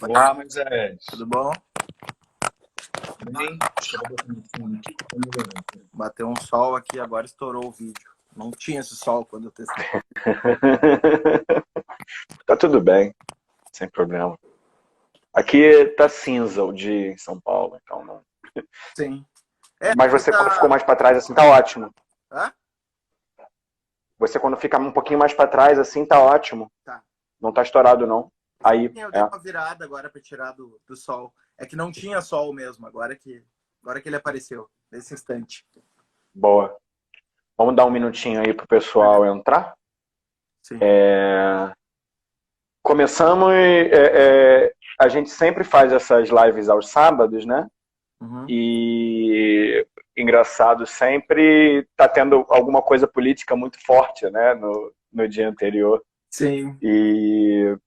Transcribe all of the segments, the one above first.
Olá, Moisés. Tudo bom? Bem? Deixa eu botar no fone aqui. Bateu um sol aqui, agora estourou o vídeo. Não tinha esse sol quando eu testei. Tá tudo bem, sem problema. Aqui tá cinza o dia em São Paulo, então não. Sim. Mas você quando ficou mais pra trás assim tá ótimo. Hã? Você quando fica um pouquinho mais pra trás assim tá ótimo. Tá. Não tá estourado não. Aí, Eu dei uma virada agora pra tirar do sol. É que não tinha sol mesmo, agora que ele apareceu, nesse instante. boa. Vamos dar um minutinho aí pro pessoal entrar. Sim. Começamos, a gente sempre faz essas lives aos sábados, né? Uhum. E engraçado, sempre tá tendo alguma coisa política muito forte, né? No dia anterior. Sim. E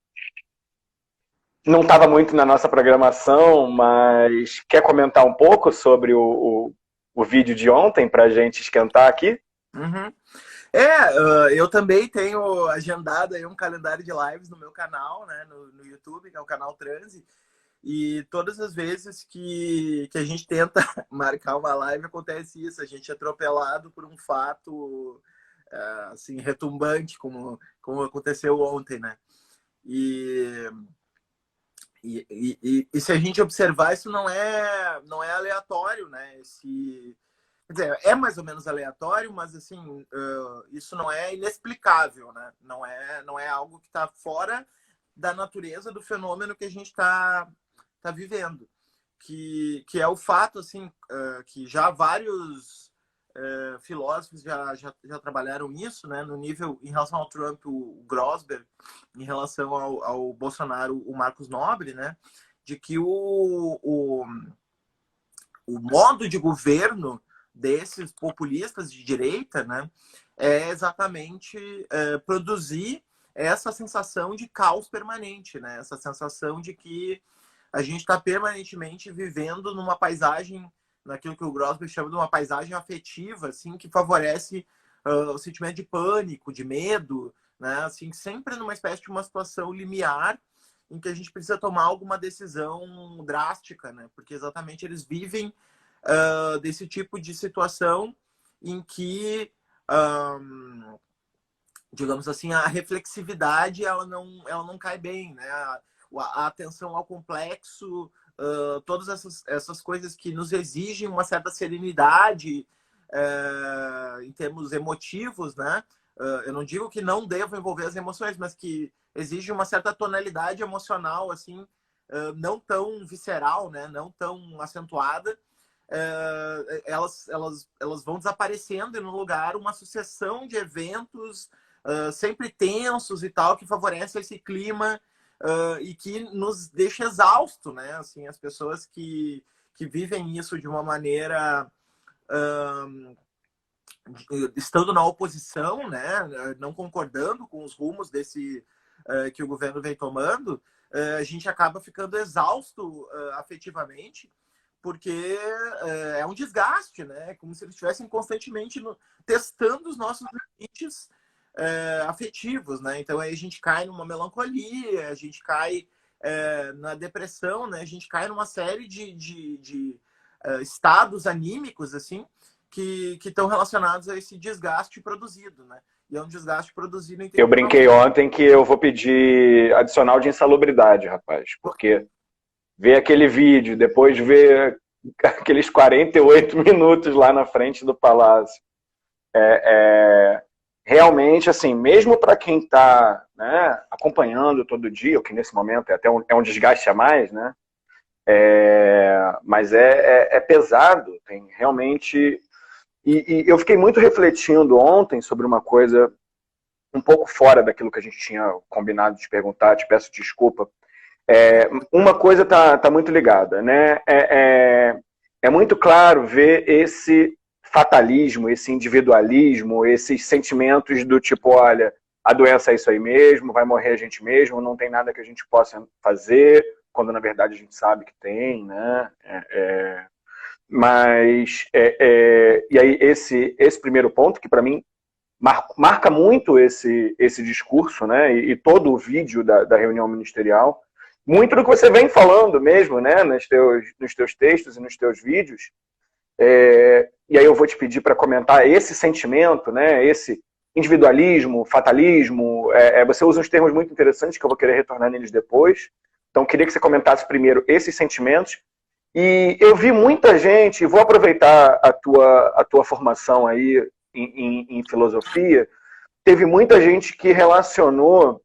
não estava muito na nossa programação, mas quer comentar um pouco sobre o vídeo de ontem para a gente esquentar aqui? Uhum. Eu também tenho agendado aí um calendário de lives no meu canal, né, no YouTube, que é o canal Transe. E todas as vezes que a gente tenta marcar uma live, acontece isso. A gente é atropelado por um fato assim, retumbante, como aconteceu ontem, né? E se a gente observar, isso não é aleatório, né? Quer dizer, é mais ou menos aleatório, mas assim, isso não é inexplicável, né? Não é algo que está fora da natureza do fenômeno que a gente está vivendo, que é o fato assim, que já vários filósofos já trabalharam isso, né? No nível, em relação ao Trump, o Grossberg, em relação ao Bolsonaro, o Marcos Nobre, né? De que o modo de governo desses populistas de direita, né, é exatamente produzir essa sensação de caos permanente, né, essa sensação de que a gente está permanentemente vivendo numa paisagem, naquilo que o Grossberg chama de uma paisagem afetiva, assim, que favorece o sentimento de pânico, de medo, né, assim, sempre numa espécie de uma situação limiar em que a gente precisa tomar alguma decisão drástica, né? Porque exatamente eles vivem desse tipo de situação em que, digamos assim, a reflexividade ela não cai bem, né? A atenção ao complexo, todas essas coisas que nos exigem uma certa serenidade em termos emotivos, né? Eu não digo que não devo envolver as emoções, mas que exige uma certa tonalidade emocional, assim, não tão visceral, né? Não tão acentuada. Elas vão desaparecendo e no lugar uma sucessão de eventos sempre tensos e tal, que favorece esse clima e que nos deixa exausto, né? Assim, as pessoas que vivem isso de uma maneira estando na oposição, né, não concordando com os rumos desse que o governo vem tomando, a gente acaba ficando exausto afetivamente, porque é um desgaste, né? Como se eles estivessem constantemente testando os nossos limites afetivos, né? Então aí a gente cai numa melancolia, a gente cai na depressão, né? A gente cai numa série de estados anímicos, assim, que estão relacionados a esse desgaste produzido, né? E é um desgaste produzido em Eu brinquei ontem que eu vou pedir adicional de insalubridade, rapaz, porque ver aquele vídeo, depois ver aqueles 48 minutos lá na frente do palácio, realmente, assim, mesmo para quem está, né, acompanhando todo dia, o que nesse momento é um desgaste a mais, né? Mas é pesado, tem realmente. E eu fiquei muito refletindo ontem sobre uma coisa um pouco fora daquilo que a gente tinha combinado de perguntar, te peço desculpa. Uma coisa tá muito ligada, né? É muito claro ver esse fatalismo, esse individualismo, esses sentimentos do tipo, olha, a doença é isso aí mesmo, vai morrer a gente mesmo, não tem nada que a gente possa fazer, quando na verdade a gente sabe que tem, né? Mas, e aí esse primeiro ponto, que para mim marca muito esse discurso, né, e todo o vídeo da reunião ministerial, muito do que você vem falando mesmo, né, nos teus textos e nos teus vídeos. E aí eu vou te pedir para comentar esse sentimento, né, esse individualismo, fatalismo. Você usa uns termos muito interessantes que eu vou querer retornar neles depois. Então, queria que você comentasse primeiro esses sentimentos. E eu vi muita gente, vou aproveitar a tua formação aí em filosofia, teve muita gente que relacionou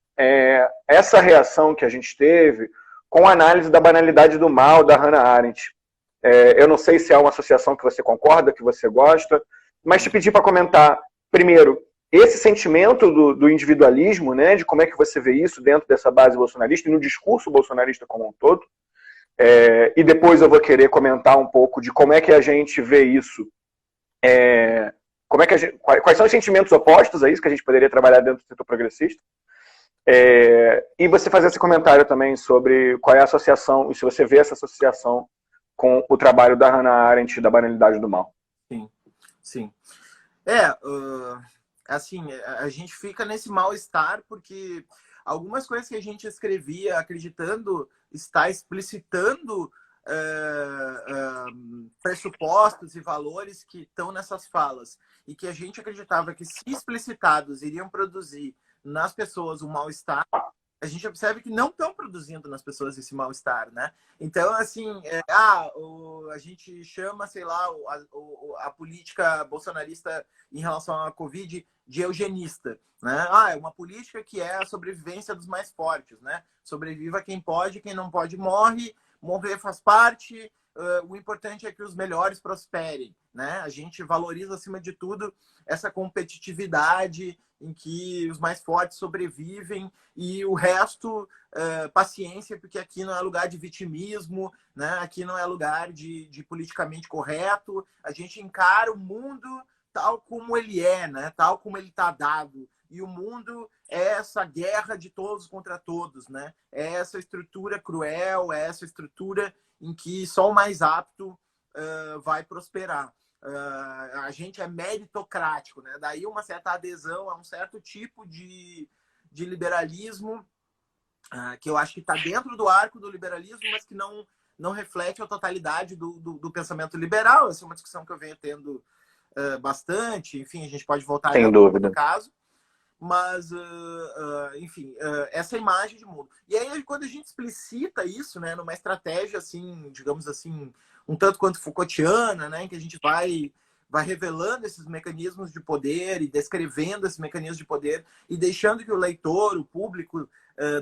essa reação que a gente teve com a análise da banalidade do mal da Hannah Arendt. Eu não sei se é uma associação que você concorda, que você gosta, mas te pedi para comentar, primeiro, esse sentimento do individualismo, né, de como é que você vê isso dentro dessa base bolsonarista e no discurso bolsonarista como um todo. E depois eu vou querer comentar um pouco de como é que a gente vê isso. Quais são os sentimentos opostos a isso que a gente poderia trabalhar dentro do setor progressista. E você fazer esse comentário também sobre qual é a associação, e se você vê essa associação com o trabalho da Hannah Arendt da banalidade do mal. Sim, sim. Assim, a gente fica nesse mal-estar porque algumas coisas que a gente escrevia acreditando estar explicitando pressupostos e valores que estão nessas falas e que a gente acreditava que, se explicitados, iriam produzir nas pessoas um mal-estar, a gente observa que não estão produzindo nas pessoas esse mal-estar, né? Então, assim, a gente chama, sei lá, a política bolsonarista em relação à Covid de eugenista, né? É uma política que é a sobrevivência dos mais fortes, né? Sobreviva quem pode, quem não pode morre, morrer faz parte, o importante é que os melhores prosperem, né? A gente valoriza, acima de tudo, essa competitividade em que os mais fortes sobrevivem e o resto, paciência, porque aqui não é lugar de vitimismo, né? Aqui não é lugar de politicamente correto. A gente encara o mundo tal como ele é, né? Tal como ele está dado. E o mundo é essa guerra de todos contra todos, né? É essa estrutura cruel, é essa estrutura em que só o mais apto vai prosperar. A gente é meritocrático, né? Daí uma certa adesão a um certo tipo de liberalismo que eu acho que está dentro do arco do liberalismo, mas que não reflete a totalidade do pensamento liberal. Essa é uma discussão que eu venho tendo bastante. Enfim, a gente pode voltar sem dúvida no caso. Mas, enfim, essa imagem de mundo. E aí, quando a gente explicita isso, né, numa estratégia, assim, digamos assim, um tanto quanto Foucaultiana, né, em que a gente vai revelando esses mecanismos de poder e descrevendo esses mecanismos de poder e deixando que o leitor, o público,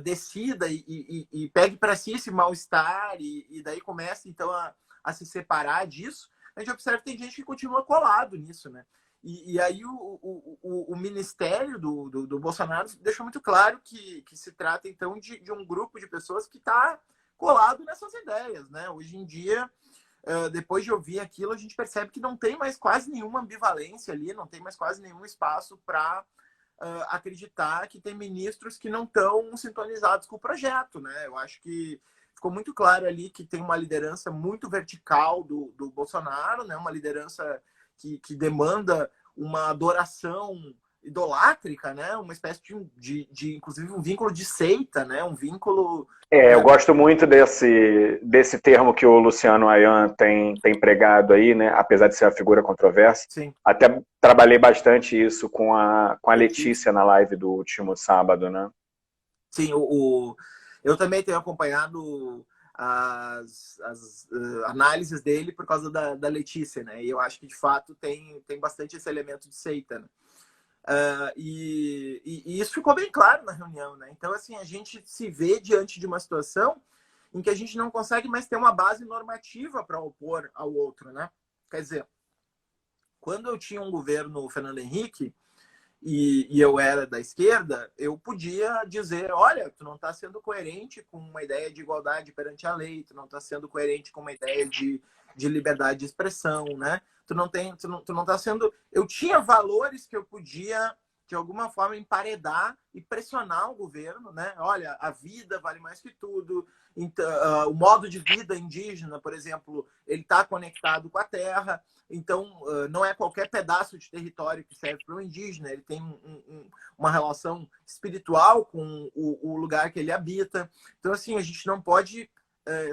decida e pegue para si esse mal-estar e daí comece, então, a se separar disso, a gente observa que tem gente que continua colado nisso, né? E aí o ministério do Bolsonaro deixou muito claro que se trata, então, de um grupo de pessoas que está colado nessas ideias, né? Hoje em dia, depois de ouvir aquilo, a gente percebe que não tem mais quase nenhuma ambivalência ali, não tem mais quase nenhum espaço para acreditar que tem ministros que não estão sintonizados com o projeto, né? Eu acho que ficou muito claro ali que tem uma liderança muito vertical do Bolsonaro, né? Uma liderança que demanda uma adoração idolátrica, né? Uma espécie de inclusive um vínculo de seita, né? Um vínculo... Eu gosto muito desse termo que o Luciano Ayan tem pregado aí, né? Apesar de ser uma figura controversa. Sim. Até trabalhei bastante isso com a Letícia na live do último sábado, né? Sim, eu também tenho acompanhado as análises dele por causa da Letícia, né? E eu acho que, de fato, tem bastante esse elemento de seita, né? E isso ficou bem claro na reunião, né? Então, assim, a gente se vê diante de uma situação em que a gente não consegue mais ter uma base normativa para opor ao outro, né? Quer dizer, quando eu tinha um governo Fernando Henrique e eu era da esquerda, eu podia dizer, olha, tu não está sendo coerente com uma ideia de igualdade perante a lei, tu não está sendo coerente com uma ideia de liberdade de expressão, né? Tu não está sendo... Eu tinha valores que eu podia de alguma forma, emparedar e pressionar o governo, né? Olha, a vida vale mais que tudo. Então, o modo de vida indígena, por exemplo, ele está conectado com a terra. Então, não é qualquer pedaço de território que serve para o indígena. Ele tem uma relação espiritual com o lugar que ele habita. Então, assim, a gente não pode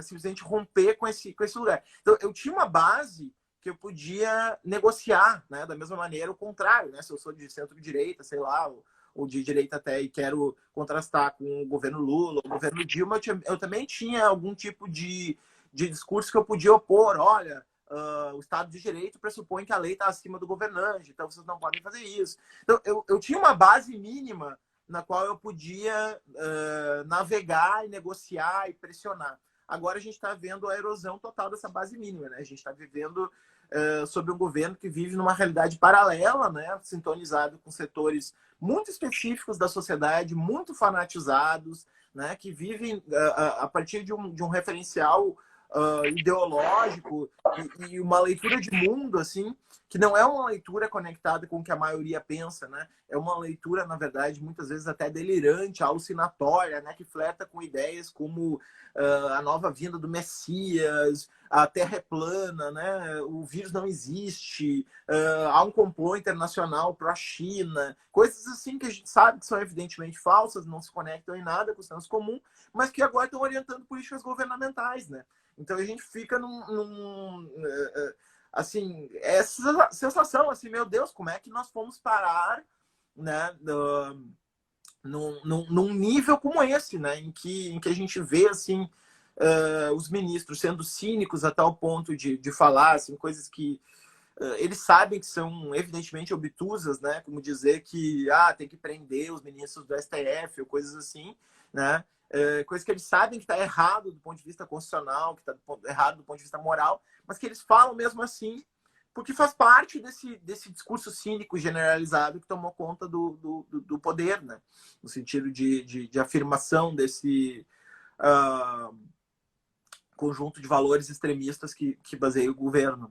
simplesmente romper com esse lugar. Então, eu tinha uma base que eu podia negociar, né? Da mesma maneira, o contrário, né? Se eu sou de centro-direita, sei lá, ou de direita até, e quero contrastar com o governo Lula, o governo Dilma, eu também tinha algum tipo de discurso que eu podia opor. Olha, o Estado de Direito pressupõe que a lei está acima do governante, então vocês não podem fazer isso. Então, eu tinha uma base mínima na qual eu podia navegar e negociar e pressionar. Agora a gente está vendo a erosão total dessa base mínima, né? A gente está vivendo sob um governo que vive numa realidade paralela, né? Sintonizado com setores muito específicos da sociedade, muito fanatizados, né? Que vivem a partir de um referencial ideológico e uma leitura de mundo, assim, que não é uma leitura conectada com o que a maioria pensa, né? É uma leitura, na verdade, muitas vezes até delirante, alucinatória, né? Que flerta com ideias como a nova vinda do Messias, a Terra é plana, né? O vírus não existe, há um complô internacional para a China, coisas assim que a gente sabe que são evidentemente falsas, não se conectam em nada com o senso comum, mas que agora estão orientando políticas governamentais, né? Então a gente fica assim, essa sensação, assim, meu Deus, como é que nós fomos parar, né, num nível como esse, né, em que a gente vê, assim, os ministros sendo cínicos a tal ponto de falar, assim, coisas que eles sabem que são evidentemente obtusas, né, como dizer que tem que prender os ministros do STF ou coisas assim, né, coisas que eles sabem que está errado do ponto de vista constitucional, que está errado do ponto de vista moral, mas que eles falam mesmo assim, porque faz parte desse discurso cínico generalizado que tomou conta do poder, né? No sentido de afirmação desse conjunto de valores extremistas que baseia o governo.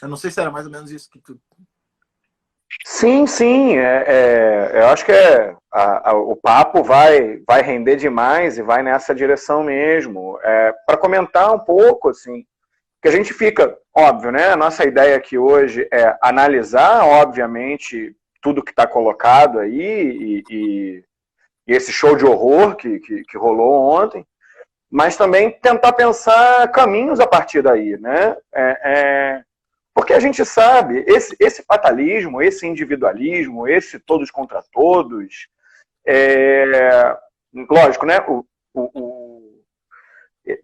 Eu não sei se era mais ou menos isso que tu... Sim, sim. Eu acho que o papo vai render demais e vai nessa direção mesmo. Para comentar um pouco, assim, que a gente fica, óbvio, né? A nossa ideia aqui hoje é analisar, obviamente, tudo que está colocado aí e esse show de horror que rolou ontem, mas também tentar pensar caminhos a partir daí, né? Porque a gente sabe, esse fatalismo, esse individualismo, esse todos contra todos, lógico, né?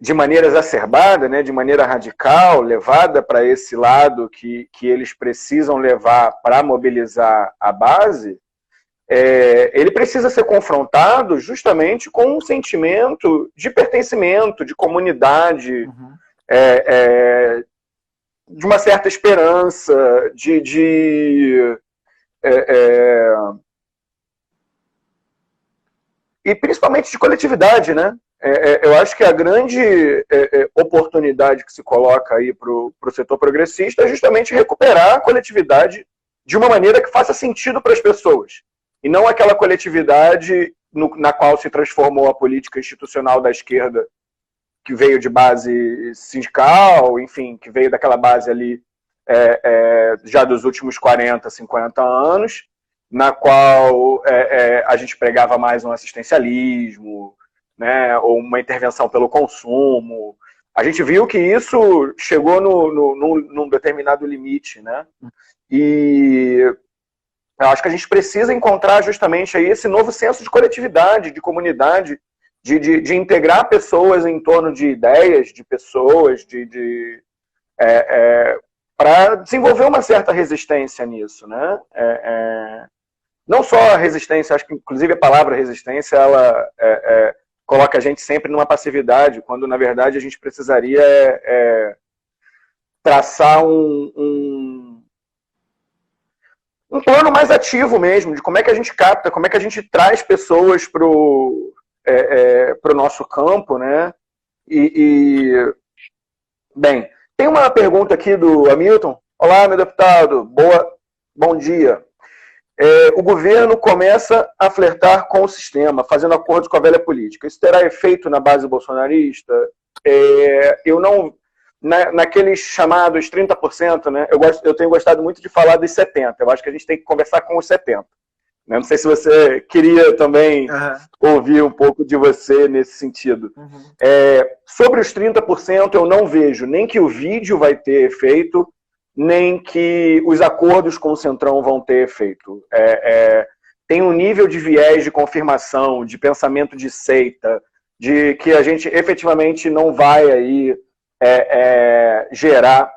De maneira exacerbada, né? De maneira radical, levada para esse lado que eles precisam levar para mobilizar a base, ele precisa ser confrontado justamente com um sentimento de pertencimento, de comunidade, de uma certa esperança, e principalmente de coletividade, né? Eu acho que a grande oportunidade que se coloca aí para o setor progressista é justamente recuperar a coletividade de uma maneira que faça sentido para as pessoas. E não aquela coletividade na qual se transformou a política institucional da esquerda, que veio de base sindical, enfim, que veio daquela base ali já dos últimos 40, 50 anos, na qual a gente pregava mais um assistencialismo, né, ou uma intervenção pelo consumo. A gente viu que isso chegou num determinado limite, né? E eu acho que a gente precisa encontrar justamente aí esse novo senso de coletividade, de comunidade, de integrar pessoas em torno de ideias, de pessoas, para desenvolver uma certa resistência nisso, né? Não só a resistência, acho que inclusive a palavra resistência, ela coloca a gente sempre numa passividade, quando na verdade a gente precisaria traçar um plano mais ativo mesmo, de como é que a gente capta, como é que a gente traz pessoas para o nosso campo, né? Bem, tem uma pergunta aqui do Hamilton. Olá, meu deputado, bom dia. O governo começa a flertar com o sistema, fazendo acordos com a velha política. Isso terá efeito na base bolsonarista? Eu não... Naqueles chamados 30%, né? Eu tenho gostado muito de falar dos 70%. Eu acho que a gente tem que conversar com os 70%. Não sei se você queria também ouvir um pouco de você nesse sentido. Sobre os 30%, eu não vejo nem que o vídeo vai ter efeito, nem que os acordos com o Centrão vão ter efeito. Tem um nível de viés de confirmação, de pensamento de seita, de que a gente efetivamente não vai aí gerar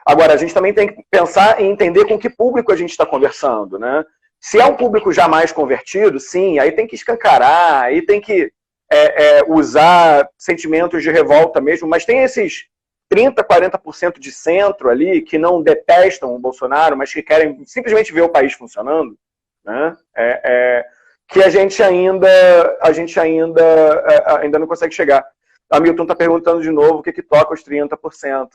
Agora, a gente também tem que pensar e entender com que público a gente está conversando, né? Se é um público já mais convertido, sim, aí tem que escancarar, aí tem que usar sentimentos de revolta mesmo, mas tem esses 30%, 40% de centro ali que não detestam o Bolsonaro, mas que querem simplesmente ver o país funcionando, né? Que a gente ainda não consegue chegar. A Milton está perguntando de novo o que toca os 30%.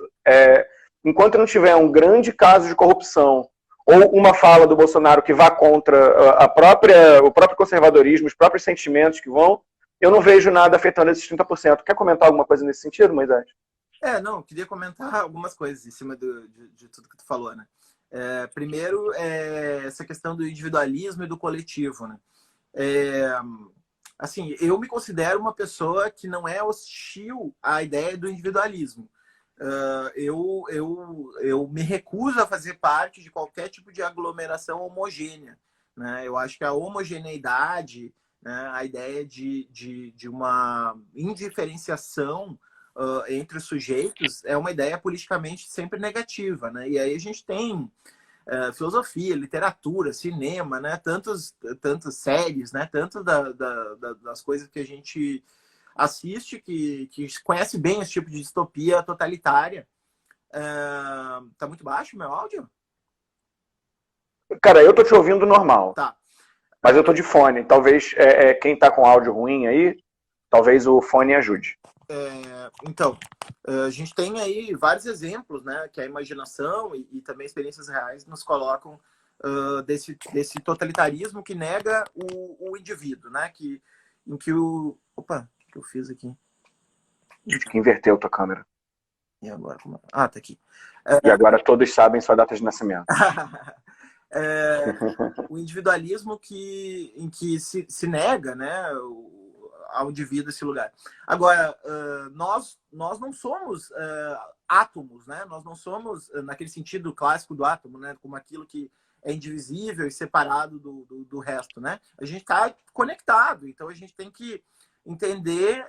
Enquanto não tiver um grande caso de corrupção ou uma fala do Bolsonaro que vá contra o próprio conservadorismo, os próprios sentimentos que vão, eu não vejo nada afetando esses 30%. Quer comentar alguma coisa nesse sentido, Moisés? Não, queria comentar algumas coisas em cima de tudo que tu falou, né? Primeiro, essa questão do individualismo e do coletivo, né? Assim, eu me considero uma pessoa que não é hostil à ideia do individualismo. Eu me recuso a fazer parte de qualquer tipo de aglomeração homogênea, né? Eu acho que a homogeneidade, né, a ideia de uma indiferenciação entre os sujeitos é uma ideia politicamente sempre negativa, né? E aí a gente tem filosofia, literatura, cinema, né? Tantas séries, né? Tanto das coisas que a gente assiste, que conhece bem esse tipo de distopia totalitária. Tá muito baixo o meu áudio? Cara, eu tô te ouvindo normal. Tá. Mas eu tô de fone. Talvez quem tá com áudio ruim aí, talvez o fone ajude. Então, a gente tem aí vários exemplos, né? Que a imaginação e também experiências reais nos colocam desse totalitarismo que nega o indivíduo, né? Em que o... Opa! O que eu fiz aqui? Acho que inverteu tua câmera. E agora? Tá aqui. E agora todos sabem sua data de nascimento. O individualismo em que se nega, né, ao indivíduo esse lugar. Agora, nós não somos átomos, né? Nós não somos, naquele sentido clássico do átomo, né, como aquilo que é indivisível e separado do resto, né? A gente está conectado, então a gente tem que entender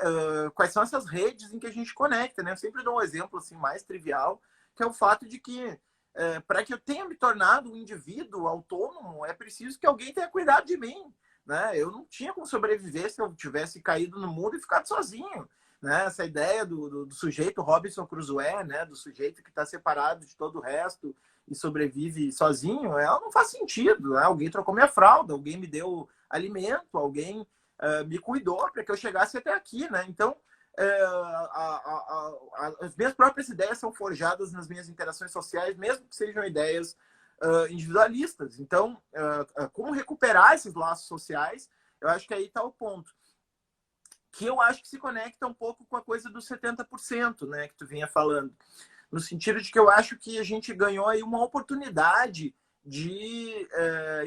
quais são essas redes em que a gente conecta, né? Eu sempre dou um exemplo assim mais trivial, que é o fato de que para que eu tenha me tornado um indivíduo autônomo, é preciso que alguém tenha cuidado de mim, né? Eu não tinha como sobreviver se eu tivesse caído no mundo e ficado sozinho, né? Essa ideia do sujeito Robinson Crusoe, né? Do sujeito que está separado de todo o resto e sobrevive sozinho, ela não faz sentido, né? Alguém trocou minha fralda, alguém me deu alimento, alguém me cuidou para que eu chegasse até aqui, né? Então, as minhas próprias ideias são forjadas nas minhas interações sociais, mesmo que sejam ideias individualistas. Então, como recuperar esses laços sociais, eu acho que aí está o ponto. Que eu acho que se conecta um pouco com a coisa dos 70%, né, que tu vinha falando. No sentido de que eu acho que a gente ganhou aí uma oportunidade de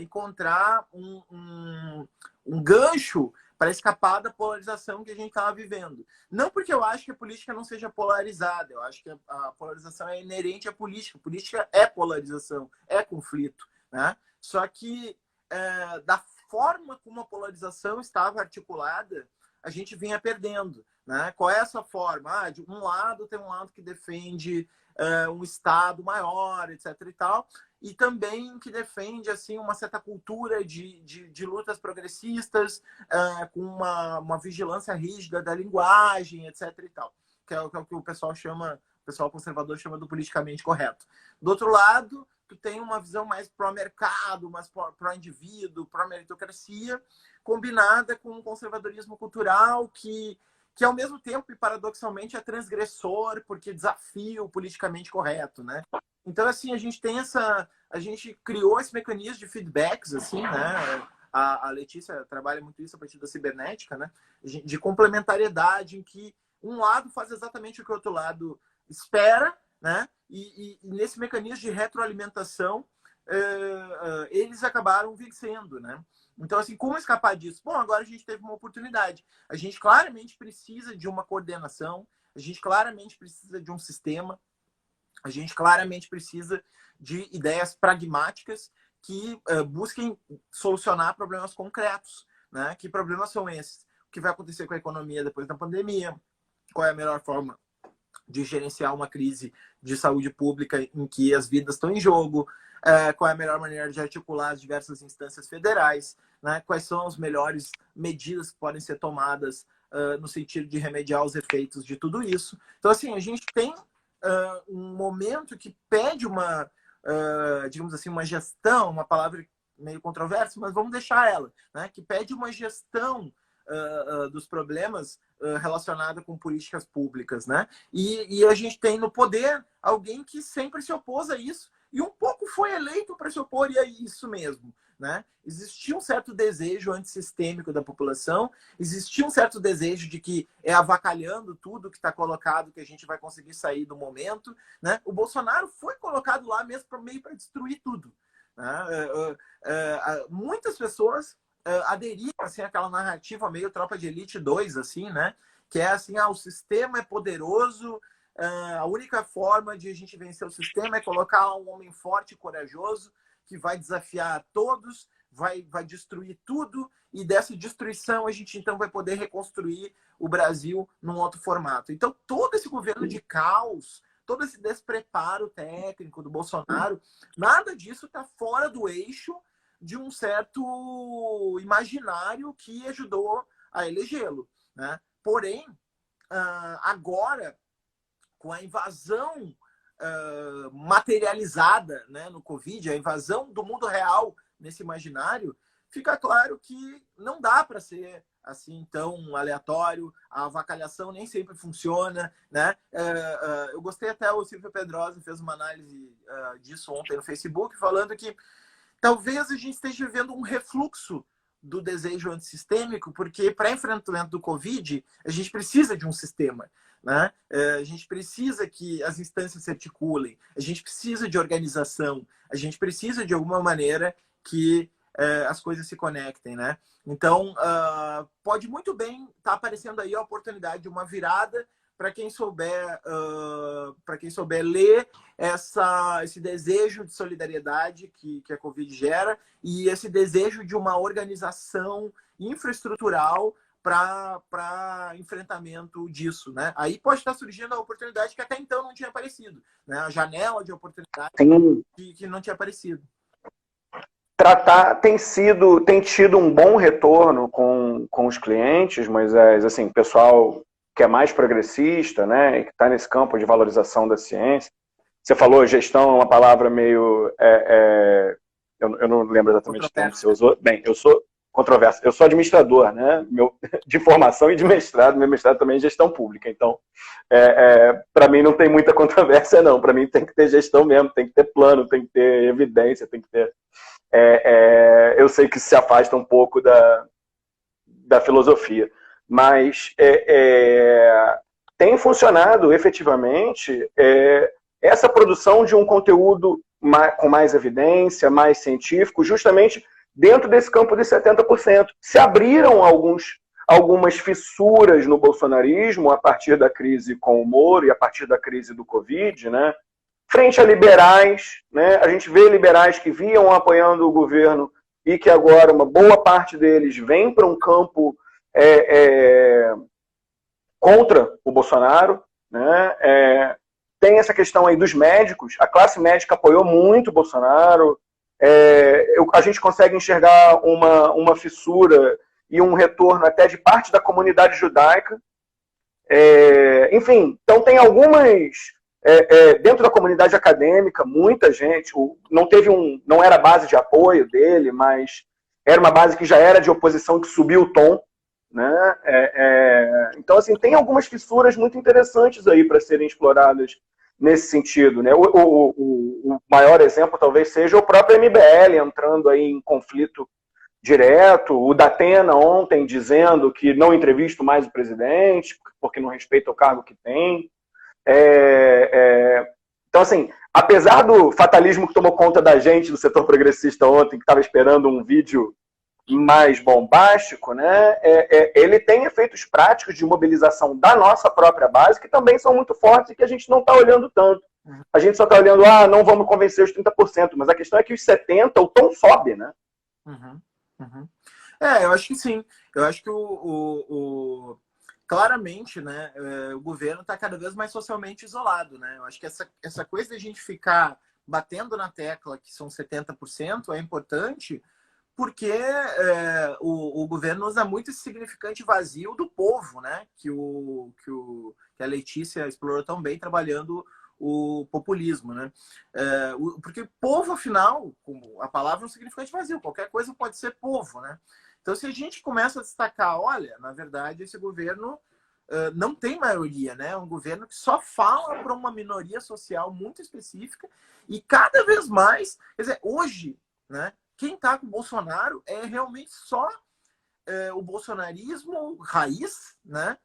encontrar um gancho para escapar da polarização que a gente estava vivendo. Não porque eu acho que a política não seja polarizada, eu acho que a polarização é inerente à política. A política é polarização, é conflito, né? Só que da forma como a polarização estava articulada, a gente vinha perdendo, né? Qual é essa forma? De um lado tem um lado que defende um Estado maior, etc. e tal, e também que defende assim uma certa cultura de lutas progressistas, com uma vigilância rígida da linguagem, etc. e tal, que é o que o pessoal conservador chama do politicamente correto. Do outro lado, tu tem uma visão mais pró-mercado, mais pró-indivíduo, pró-meritocracia, combinada com um conservadorismo cultural que ao mesmo tempo e paradoxalmente é transgressor porque desafia o politicamente correto, né? Então, assim, a gente criou esse mecanismo de feedbacks, assim, né? A Letícia trabalha muito isso a partir da cibernética, né? De complementariedade, em que um lado faz exatamente o que o outro lado espera, né? E nesse mecanismo de retroalimentação, eles acabaram vencendo, né? Então, assim, como escapar disso? Bom, agora a gente teve uma oportunidade. A gente claramente precisa de uma coordenação, a gente claramente precisa de um sistema, a gente claramente precisa de ideias pragmáticas que busquem solucionar problemas concretos, né? Que problemas são esses? O que vai acontecer com a economia depois da pandemia? Qual é a melhor forma de gerenciar uma crise de saúde pública em que as vidas estão em jogo? Qual é a melhor maneira de articular as diversas instâncias federais? Né? Quais são as melhores medidas que podem ser tomadas no sentido de remediar os efeitos de tudo isso? Então, assim, a gente tem um momento que pede uma, digamos assim, uma gestão, uma palavra meio controversa, mas vamos deixar ela, né? Que pede uma gestão dos problemas relacionada com políticas públicas, né? E a gente tem no poder alguém que sempre se opôs a isso e um pouco foi eleito para se opor a isso mesmo, né? Existia um certo desejo antissistêmico da população, existia um certo desejo de que é avacalhando tudo que está colocado que a gente vai conseguir sair do momento, né? O Bolsonaro foi colocado lá mesmo meio para destruir tudo, né? Muitas pessoas aderiam assim àquela narrativa meio Tropa de Elite 2, assim, né? Que é assim, o sistema é poderoso, a única forma de a gente vencer o sistema é colocar um homem forte e corajoso que vai desafiar a todos, vai destruir tudo, e dessa destruição a gente então vai poder reconstruir o Brasil num outro formato. Então todo esse governo de caos, todo esse despreparo técnico do Bolsonaro, nada disso está fora do eixo de um certo imaginário que ajudou a elegê-lo, né? Porém, agora, com a invasão materializada, né, no Covid, a invasão do mundo real nesse imaginário, fica claro que não dá para ser assim tão aleatório, a avacalhação nem sempre funciona, né? Eu gostei até, o Silvio Pedrosa fez uma análise disso ontem no Facebook, falando que talvez a gente esteja vivendo um refluxo do desejo antissistêmico, porque para enfrentamento do Covid, a gente precisa de um sistema, né? A gente precisa que as instâncias se articulem, a gente precisa de organização, a gente precisa de alguma maneira que as coisas se conectem, né? Então, pode muito bem estar aparecendo aí a oportunidade de uma virada para quem souber ler esse desejo de solidariedade que a Covid gera e esse desejo de uma organização infraestrutural para enfrentamento disso, né? Aí pode estar surgindo a oportunidade que até então não tinha aparecido, né? A janela de oportunidade que não tinha aparecido. Tem tido um bom retorno com os clientes, mas assim, pessoal que é mais progressista, né, e que está nesse campo de valorização da ciência. Você falou gestão, é uma palavra meio... eu não lembro exatamente o termo que você usou. Bem, eu sou controverso. Eu sou administrador, né, de formação e de mestrado. Meu mestrado também é em gestão pública. Então, para mim não tem muita controvérsia, não. Para mim tem que ter gestão mesmo, tem que ter plano, tem que ter evidência, tem que ter... eu sei que isso se afasta um pouco da filosofia. Mas tem funcionado efetivamente essa produção de um conteúdo com mais evidência, mais científico, justamente dentro desse campo de 70%. Se abriram algumas fissuras no bolsonarismo a partir da crise com o Moro e a partir da crise do Covid, né? Frente a liberais, né? A gente vê liberais que vinham apoiando o governo e que agora uma boa parte deles vem para um campo contra o Bolsonaro, né? Tem essa questão aí dos médicos, a classe médica apoiou muito o Bolsonaro, a gente consegue enxergar uma fissura e um retorno até de parte da comunidade judaica, enfim, então tem algumas, dentro da comunidade acadêmica, muita gente, não era base de apoio dele, mas era uma base que já era de oposição, que subiu o tom, né? Então, assim, tem algumas fissuras muito interessantes aí para serem exploradas nesse sentido, né? O maior exemplo talvez seja o próprio MBL entrando aí em conflito direto, o Datena ontem dizendo que não entrevisto mais o presidente, porque não respeita o cargo que tem. Então, assim, apesar do fatalismo que tomou conta da gente do setor progressista ontem, que estava esperando um vídeo mais bombástico, né, ele tem efeitos práticos de mobilização da nossa própria base, que também são muito fortes e que a gente não está olhando tanto. A gente só está olhando, não vamos convencer os 30%, mas a questão é que os 70%, o tom sobe, né? Eu acho que sim. Eu acho que claramente, né, o governo está cada vez mais socialmente isolado, né? Eu acho que essa coisa de a gente ficar batendo na tecla que são 70% é importante, porque o governo usa muito esse significante vazio do povo, né? Que a Letícia explorou tão bem trabalhando o populismo, né? Porque povo, afinal, a palavra é um significante vazio. Qualquer coisa pode ser povo, né? Então, se a gente começa a destacar, olha, na verdade, esse governo não tem maioria, né? É um governo que só fala para uma minoria social muito específica e cada vez mais, quer dizer, hoje, né? Quem está com o Bolsonaro é realmente só o bolsonarismo raiz, né?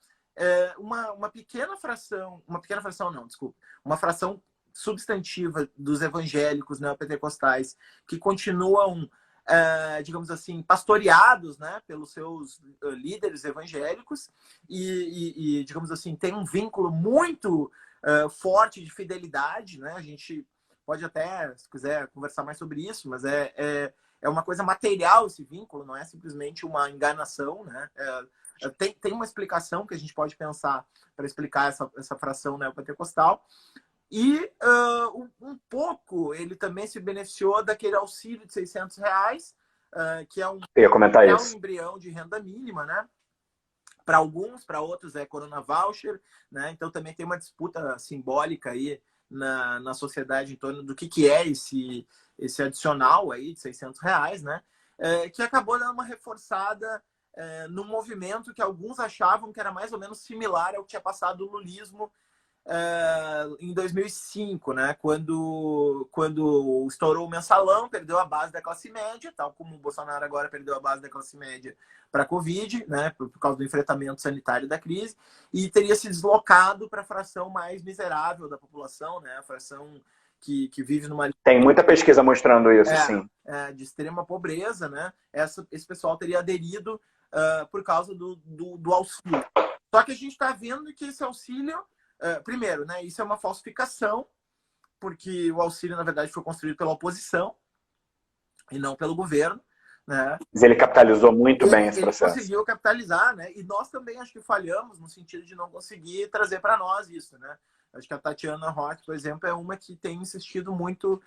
Uma pequena fração não, desculpa, uma fração substantiva dos evangélicos neopentecostais que continuam, digamos assim, pastoreados, né, pelos seus líderes evangélicos e, digamos assim, tem um vínculo muito forte de fidelidade, né? A gente pode até, se quiser, conversar mais sobre isso, mas é uma coisa material esse vínculo, não é simplesmente uma enganação, né? Tem uma explicação que a gente pode pensar para explicar essa fração neopentecostal. E um pouco ele também se beneficiou daquele auxílio de R$600, que é um embrião de renda mínima, né? Para alguns, para outros é Corona Voucher, né? Então também tem uma disputa simbólica aí na sociedade em torno do que é esse adicional aí de R$600, né? Que acabou dando uma reforçada num movimento que alguns achavam que era mais ou menos similar ao que tinha passado o lulismo em 2005, né? Quando estourou o mensalão, perdeu a base da classe média, tal como o Bolsonaro agora perdeu a base da classe média para a Covid, né? Por causa do enfrentamento sanitário da crise, e teria se deslocado para a fração mais miserável da população, né? A fração que vive numa... Tem muita pesquisa mostrando isso, sim. De extrema pobreza, né? Esse pessoal teria aderido por causa do auxílio. Só que a gente está vendo que esse auxílio, primeiro, né? Isso é uma falsificação, porque o auxílio, na verdade, foi construído pela oposição e não pelo governo, né? Mas ele capitalizou muito bem esse processo. Ele conseguiu capitalizar, né? E nós também acho que falhamos no sentido de não conseguir trazer para nós isso, né? Acho que a Tatiana Roque, por exemplo, é uma que tem insistido muito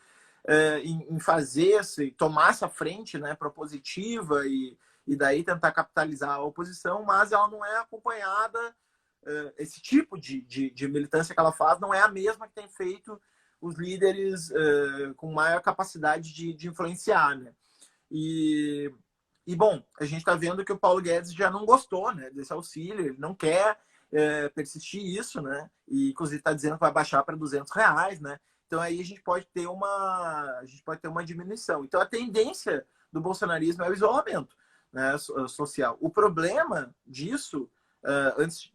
em fazer, tomar essa frente, né, propositiva e daí tentar capitalizar a oposição, mas ela não é acompanhada, esse tipo de militância que ela faz não é a mesma que tem feito os líderes com maior capacidade de influenciar, né? E bom, a gente está vendo que o Paulo Guedes já não gostou, né, desse auxílio, ele não quer persistir isso, né? E inclusive está dizendo que vai baixar para R$200, né? Então aí a gente pode ter uma diminuição. Então a tendência do bolsonarismo é o isolamento, né, social. O problema disso, antes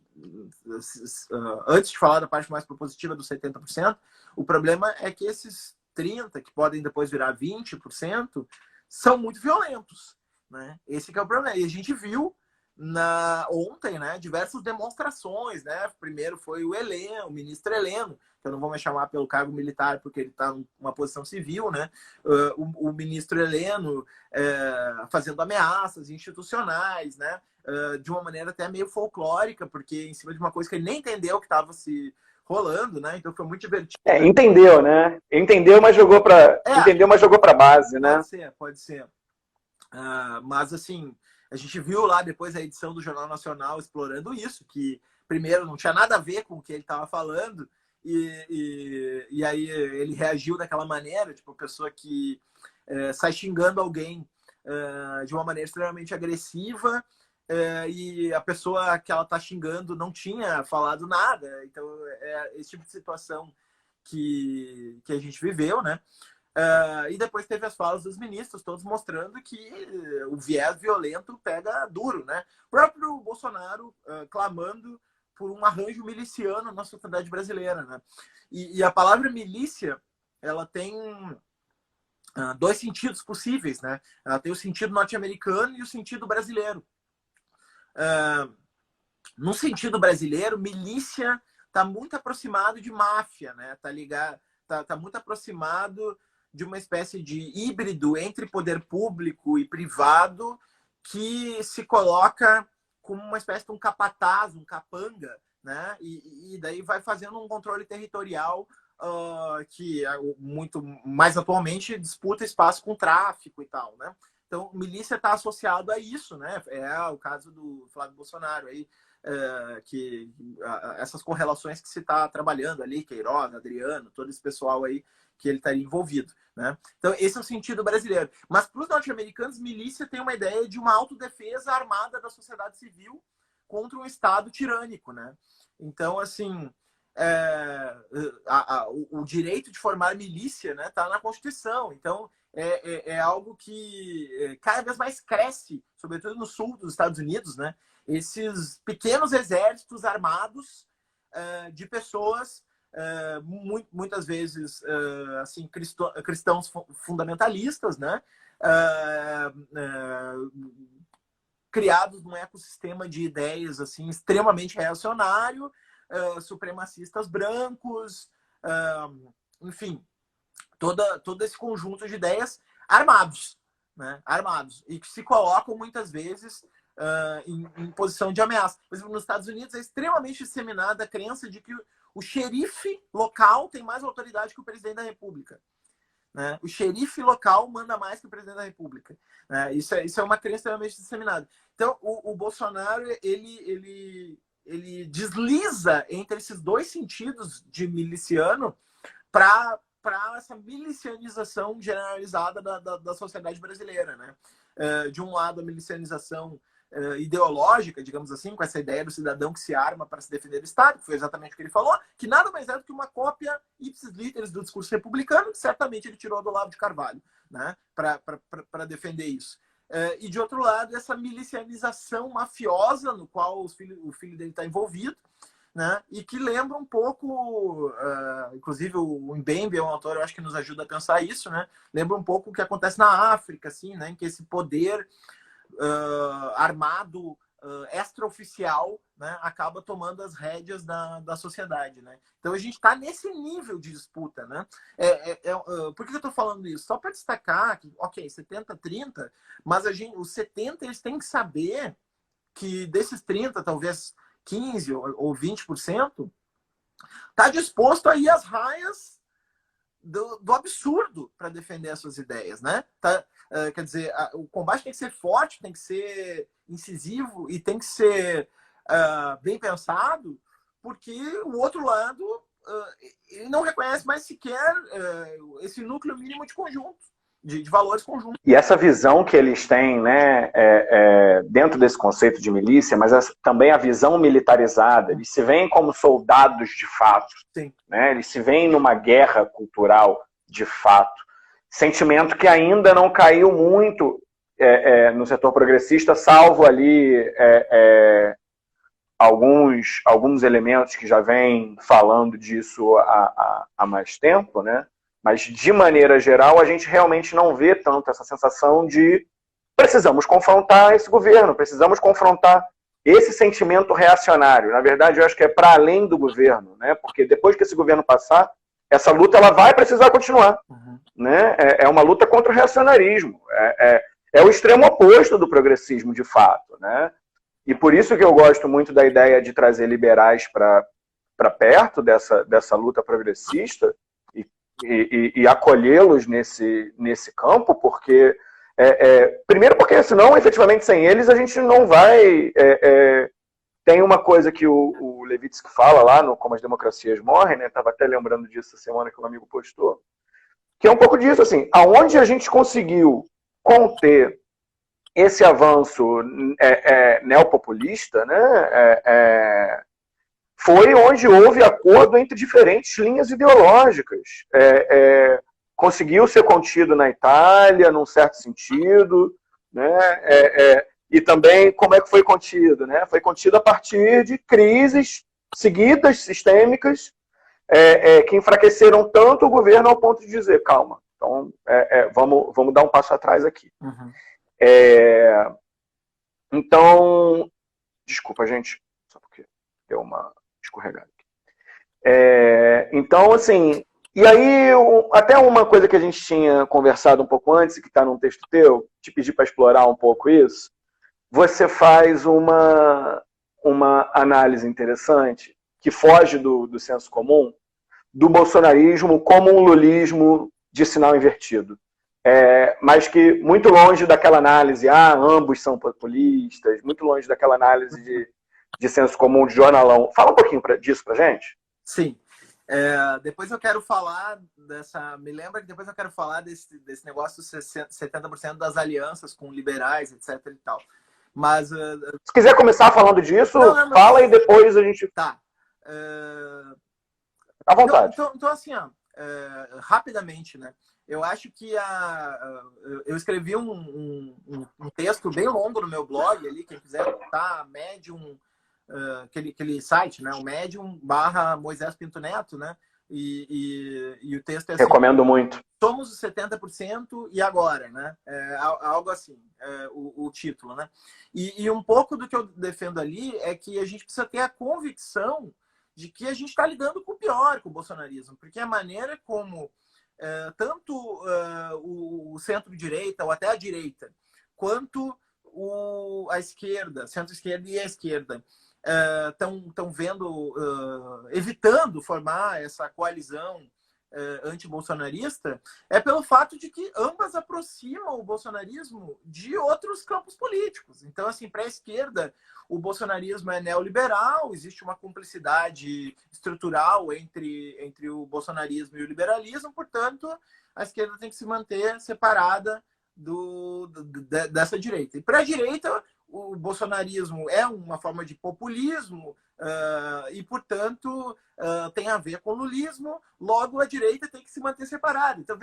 de falar da parte mais propositiva dos 70%, o problema é que esses 30%, que podem depois virar 20%, são muito violentos, né? Esse que é o problema. E a gente viu ontem, né, diversas demonstrações, né? Primeiro foi o ministro Heleno, que eu não vou me chamar pelo cargo militar porque ele está numa posição civil, né? O ministro Heleno fazendo ameaças institucionais, né? De uma maneira até meio folclórica, porque em cima de uma coisa que ele nem entendeu que estava se rolando, né? Então foi muito divertido. Entendeu, né? Entendeu, mas jogou para base, né? Pode ser. Mas assim, a gente viu lá depois a edição do Jornal Nacional explorando isso, que primeiro não tinha nada a ver com o que ele estava falando, e aí ele reagiu daquela maneira, tipo, a pessoa que sai xingando alguém de uma maneira extremamente agressiva, e a pessoa que ela está xingando não tinha falado nada. Então, é esse tipo de situação que a gente viveu, né? E depois teve as falas dos ministros, todos mostrando que o viés violento pega duro, né? O próprio Bolsonaro clamando por um arranjo miliciano na sociedade brasileira, né? E a palavra milícia, ela tem dois sentidos possíveis, né? Ela tem o sentido norte-americano e o sentido brasileiro. No sentido brasileiro, milícia está muito aproximado de máfia, né? Tá muito aproximado de uma espécie de híbrido entre poder público e privado que se coloca como uma espécie de um capataz, um capanga, né? E daí vai fazendo um controle territorial que muito mais atualmente disputa espaço com tráfico e tal, né? Então, milícia está associado a isso, né? É o caso do Flávio Bolsonaro aí, essas correlações que se está trabalhando ali, Queiroz, Adriano, todo esse pessoal aí que ele estaria envolvido, né? Então, esse é o sentido brasileiro. Mas para os norte-americanos, milícia tem uma ideia de uma autodefesa armada da sociedade civil contra um Estado tirânico, né? Então, assim, o direito de formar milícia, né, está na Constituição. Então, é algo que cada vez mais cresce, sobretudo no sul dos Estados Unidos, né? Esses pequenos exércitos armados de pessoas muitas vezes assim cristãos fundamentalistas, né? Criados num ecossistema de ideias assim extremamente reacionário, supremacistas brancos, enfim, todo esse conjunto de ideias armados, né? Armados, e que se colocam muitas vezes em posição de ameaça. Por exemplo, nos Estados Unidos é extremamente disseminada a crença de que o xerife local tem mais autoridade que o presidente da República, né? O xerife local manda mais que o presidente da República, né? Isso é uma crença extremamente disseminada. Então, o Bolsonaro, ele desliza entre esses dois sentidos de miliciano para essa milicianização generalizada da sociedade brasileira, né? De um lado, a milicianização ideológica, digamos assim, com essa ideia do cidadão que se arma para se defender do Estado, que foi exatamente o que ele falou, que nada mais é do que uma cópia ipsis literis do discurso republicano, que certamente ele tirou do Olavo de Carvalho, né, para defender isso. E, de outro lado, essa milicianização mafiosa, no qual o filho dele está envolvido, né, e que lembra um pouco, inclusive o Mbembe é um autor, eu acho que nos ajuda a pensar isso, né, lembra um pouco o que acontece na África, assim, né, em que esse poder armado extraoficial, né, acaba tomando as rédeas da sociedade, né? Então a gente está nesse nível de disputa, né? Por que eu estou falando isso? Só para destacar que, ok, 70-30, mas os 70 eles têm que saber que desses 30, talvez 15 ou 20%, está disposto a ir às raias do absurdo para defender as suas ideias, né? Quer dizer, o combate tem que ser forte, tem que ser incisivo e tem que ser bem pensado, porque o outro lado ele não reconhece mais sequer esse núcleo mínimo de conjunto, de valores conjuntos. E essa visão que eles têm, né, dentro desse conceito de milícia, mas também a visão militarizada, eles se veem como soldados de fato, né? Eles se veem numa guerra cultural de fato. Sentimento que ainda não caiu muito no setor progressista, salvo ali alguns elementos que já vêm falando disso há mais tempo, né? Mas, de maneira geral, a gente realmente não vê tanto essa sensação de precisamos confrontar esse governo, precisamos confrontar esse sentimento reacionário. Na verdade, eu acho que é para além do governo, né? Porque depois que esse governo passar, essa luta ela vai precisar continuar. Uhum. Né? É uma luta contra o reacionarismo. É o extremo oposto do progressismo, de fato. Né? E por isso que eu gosto muito da ideia de trazer liberais para perto dessa luta progressista e acolhê-los nesse campo, porque primeiro porque senão, efetivamente, sem eles, a gente não vai... Tem uma coisa que o Levitsky fala lá no Como as Democracias Morrem, né? Estava até lembrando disso essa semana que um amigo postou, que é um pouco disso, assim, aonde a gente conseguiu conter esse avanço neopopulista, né? foi onde houve acordo entre diferentes linhas ideológicas. Conseguiu ser contido na Itália, num certo sentido, né? E também como é que foi contido? Né? Foi contido a partir de crises seguidas, sistêmicas, que enfraqueceram tanto o governo ao ponto de dizer, calma, então vamos dar um passo atrás aqui. Uhum. Então, desculpa, gente, só porque deu uma escorregada aqui. Então, assim, e aí, até uma coisa que a gente tinha conversado um pouco antes, que está num texto teu, te pedi para explorar um pouco isso, você faz uma análise interessante, que foge do senso comum, do bolsonarismo como um lulismo de sinal invertido. Mas que muito longe daquela análise, ambos são populistas, muito longe daquela análise de senso comum, de jornalão. Fala um pouquinho disso pra gente. Sim. Depois eu quero falar dessa... Me lembra que depois eu quero falar desse negócio dos 70% das alianças com liberais, etc e tal. Mas... Se quiser começar falando disso, fala e depois a gente... Tá. À vontade. Então assim, rapidamente, né? Eu acho que eu escrevi um texto bem longo no meu blog ali, quem quiser botar Medium, aquele site, né? O Medium/Moisés Pinto Neto, né? E o texto é assim, recomendo muito. Somos os 70% e agora, né? Algo assim, o título, né? E um pouco do que eu defendo ali é que a gente precisa ter a convicção de que a gente está lidando com o pior, com o bolsonarismo, porque a maneira como tanto o centro-direita ou até a direita, quanto a esquerda, centro-esquerda e a esquerda, estão evitando formar essa coalizão anti-bolsonarista, é pelo fato de que ambas aproximam o bolsonarismo de outros campos políticos. Então, assim, para a esquerda, o bolsonarismo é neoliberal, existe uma cumplicidade estrutural entre o bolsonarismo e o liberalismo, portanto, a esquerda tem que se manter separada dessa direita. E para a direita, o bolsonarismo é uma forma de populismo e, portanto, tem a ver com o lulismo, logo a direita tem que se manter separada. Então,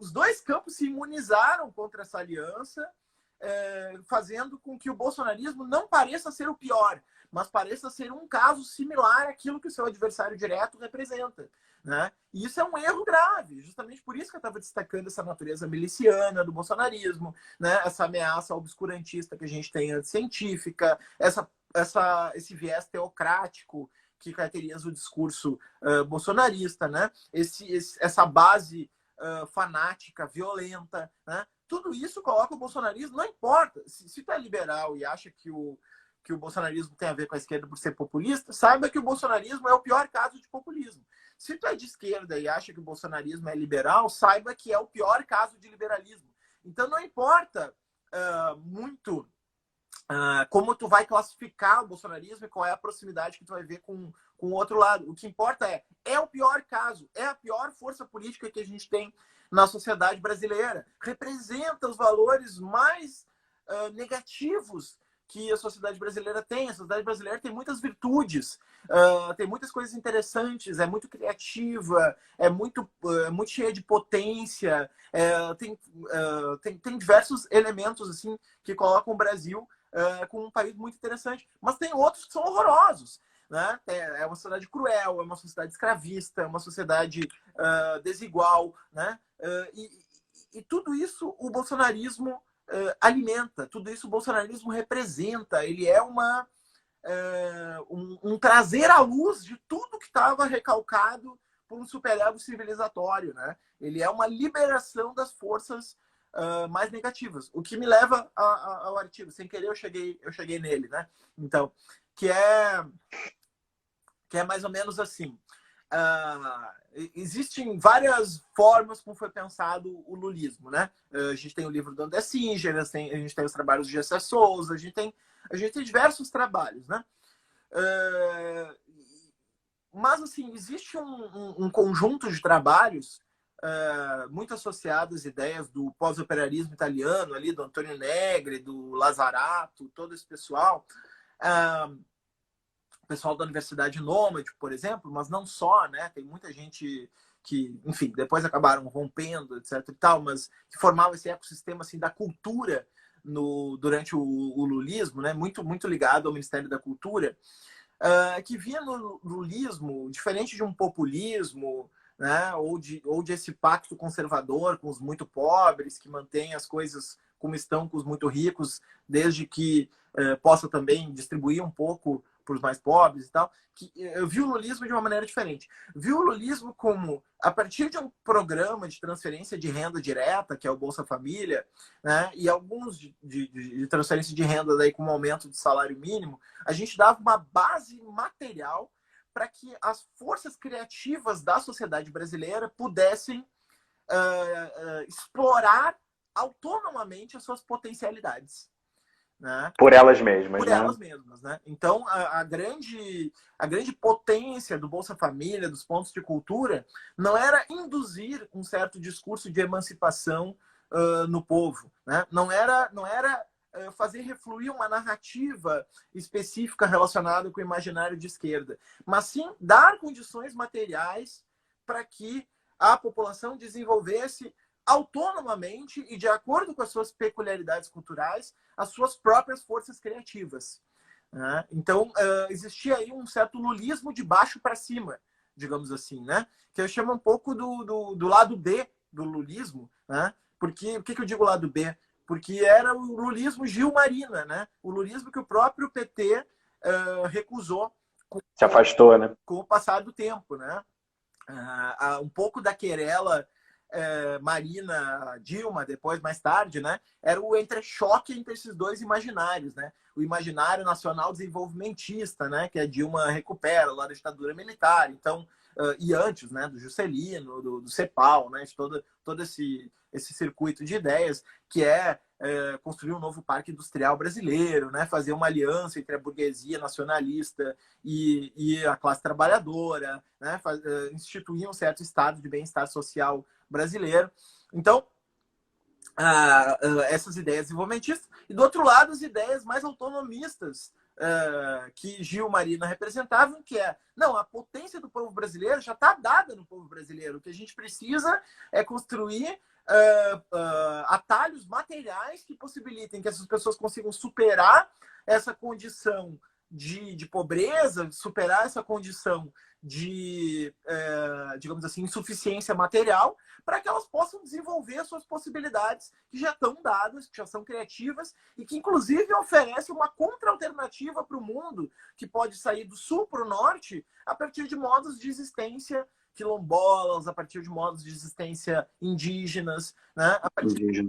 os dois campos se imunizaram contra essa aliança, fazendo com que o bolsonarismo não pareça ser o pior, mas pareça ser um caso similar àquilo que o seu adversário direto representa. Né? E isso é um erro grave, justamente por isso que eu estava destacando essa natureza miliciana do bolsonarismo, né? Essa ameaça obscurantista que a gente tem anticientífica, esse viés teocrático que caracteriza o discurso bolsonarista, né? Essa base fanática, violenta, né? Tudo isso coloca o bolsonarismo, não importa, se tu é liberal e acha que o bolsonarismo tem a ver com a esquerda por ser populista, saiba que o bolsonarismo é o pior caso de populismo. Se tu é de esquerda e acha que o bolsonarismo é liberal, saiba que é o pior caso de liberalismo. Então não importa muito como tu vai classificar o bolsonarismo e qual é a proximidade que tu vai ver com o outro lado. O que importa é o pior caso, é a pior força política que a gente tem na sociedade brasileira. Representa os valores mais negativos que a sociedade brasileira tem. A sociedade brasileira tem muitas virtudes, tem muitas coisas interessantes, é muito criativa, é muito cheia de potência, tem diversos elementos assim que colocam o Brasil com um país muito interessante. Mas tem outros que são horrorosos. Né? É uma sociedade cruel, é uma sociedade escravista, é uma sociedade desigual. Né? E tudo isso o bolsonarismo alimenta, tudo isso o bolsonarismo representa. Ele é um trazer à luz de tudo que estava recalcado por um superego civilizatório. Né? Ele é uma liberação das forças mais negativas. O que me leva ao artigo. Sem querer, eu cheguei nele. Né? Então, que é mais ou menos assim. Existem várias formas como foi pensado o lulismo, né? A gente tem o livro do André Singer, a gente tem os trabalhos de Gessé Souza, a gente tem diversos trabalhos, né? Mas, assim, existe um conjunto de trabalhos muito associados às ideias do pós-operarismo italiano, ali, do Antonio Negri, do Lazzarato, todo esse pessoal, pessoal da Universidade Nômade, por exemplo, mas não só, né? Tem muita gente que, enfim, depois acabaram rompendo, etc e tal, mas que formava esse ecossistema assim da cultura durante o lulismo, né? Muito ligado ao Ministério da Cultura, que via no lulismo, diferente de um populismo, né? Ou de esse pacto conservador com os muito pobres, que mantém as coisas como estão com os muito ricos, desde que possa também distribuir um pouco para os mais pobres e tal. Que eu vi o lulismo de uma maneira diferente. Vi o lulismo como, a partir de um programa de transferência de renda direta, que é o Bolsa Família, né, e alguns de transferência de renda daí com um aumento do salário mínimo, a gente dava uma base material para que as forças criativas da sociedade brasileira pudessem explorar autonomamente as suas potencialidades. Né? Por elas mesmas, Por né? elas mesmas, né? Então, a grande potência do Bolsa Família, dos pontos de cultura, não era induzir um certo discurso de emancipação no povo, né? Não era fazer refluir uma narrativa específica relacionada com o imaginário de esquerda, mas sim dar condições materiais para que a população desenvolvesse autonomamente e de acordo com as suas peculiaridades culturais, as suas próprias forças criativas. Né? Então, existia aí um certo lulismo de baixo para cima, digamos assim, né? Que eu chamo um pouco do lado B do lulismo, né? Porque, o que eu digo lado B? Porque era o lulismo Gilmarina, né? O lulismo que o próprio PT recusou. Se afastou, né? Com o passar do tempo, né? Um pouco da querela Marina, Dilma, depois, mais tarde, né? Era o entrechoque entre esses dois imaginários, né? O imaginário nacional desenvolvimentista, né? Que a Dilma recupera lá da ditadura militar. Então, e antes, né? Do Juscelino, do CEPAL, né? De todo esse circuito de ideias, que é construir um novo parque industrial brasileiro, né? Fazer uma aliança entre a burguesia nacionalista e a classe trabalhadora, né? Instituir um certo estado de bem-estar social brasileiro. Então, essas ideias desenvolvimentistas. E, do outro lado, as ideias mais autonomistas que Gil Marina representavam, que não, a potência do povo brasileiro já está dada no povo brasileiro. O que a gente precisa é construir atalhos materiais que possibilitem que essas pessoas consigam superar essa condição de pobreza, superar essa condição de, digamos assim, insuficiência material, para que elas possam desenvolver as suas possibilidades que já estão dadas, que já são criativas e que, inclusive, oferecem uma contra-alternativa para o mundo que pode sair do sul para o norte a partir de modos de existência quilombolas, a partir de modos de existência indígenas, né? A partir de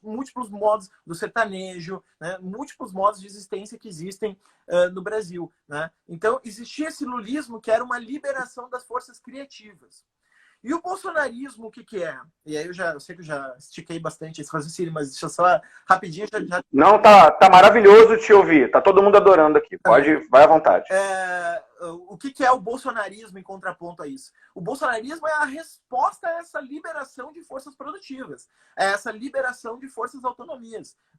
múltiplos modos do sertanejo, né? Múltiplos modos de existência que existem no Brasil, né? Então, existia esse lulismo que era uma liberação das forças criativas. E o bolsonarismo, o que é? E aí eu sei que eu já estiquei bastante esse raciocínio, mas deixa eu só rapidinho. Não, tá maravilhoso te ouvir. Tá todo mundo adorando aqui. Vai à vontade. O que é o bolsonarismo em contraponto a isso? O bolsonarismo é a resposta a essa liberação de forças produtivas, a essa liberação de forças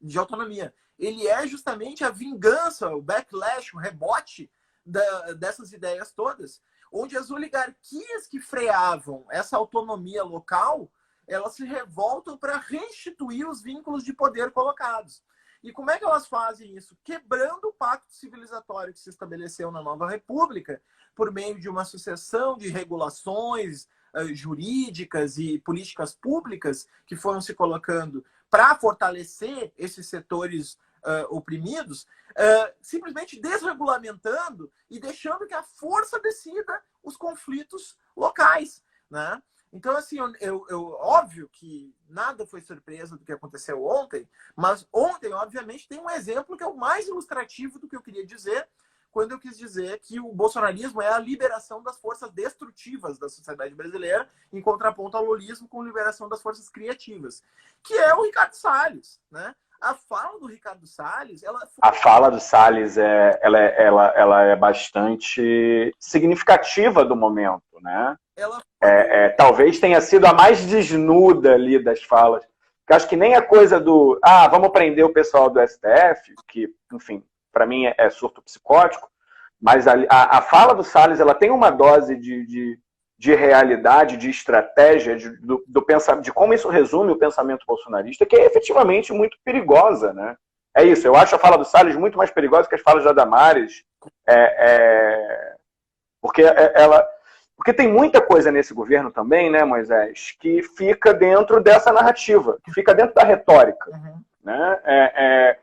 de autonomia. Ele é justamente a vingança, o backlash, o rebote dessas ideias todas, onde as oligarquias que freavam essa autonomia local, elas se revoltam para restituir os vínculos de poder colocados. E como é que elas fazem isso? Quebrando o pacto civilizatório que se estabeleceu na Nova República por meio de uma sucessão de regulações jurídicas e políticas públicas que foram se colocando para fortalecer esses setores oprimidos, simplesmente desregulamentando e deixando que a força decida os conflitos locais, né? Então, assim, óbvio que nada foi surpresa do que aconteceu ontem, mas ontem, obviamente, tem um exemplo que é o mais ilustrativo do que eu queria dizer, quando eu quis dizer que o bolsonarismo é a liberação das forças destrutivas da sociedade brasileira, em contraponto ao lulismo com a liberação das forças criativas, que é o Ricardo Salles, né? A fala do Ricardo Salles... A fala do Salles ela é bastante significativa do momento, né? Talvez tenha sido a mais desnuda ali das falas. Porque acho que nem a coisa do... vamos prender o pessoal do STF, que, enfim, para mim é surto psicótico, Mas a fala do Salles, ela tem uma dose de realidade, de estratégia, de como isso resume o pensamento bolsonarista, que é efetivamente muito perigosa, né? É isso, eu acho a fala do Salles muito mais perigosa que as falas da Damares, porque tem muita coisa nesse governo também, né, Moisés, que fica dentro dessa narrativa, que fica dentro da retórica. Né?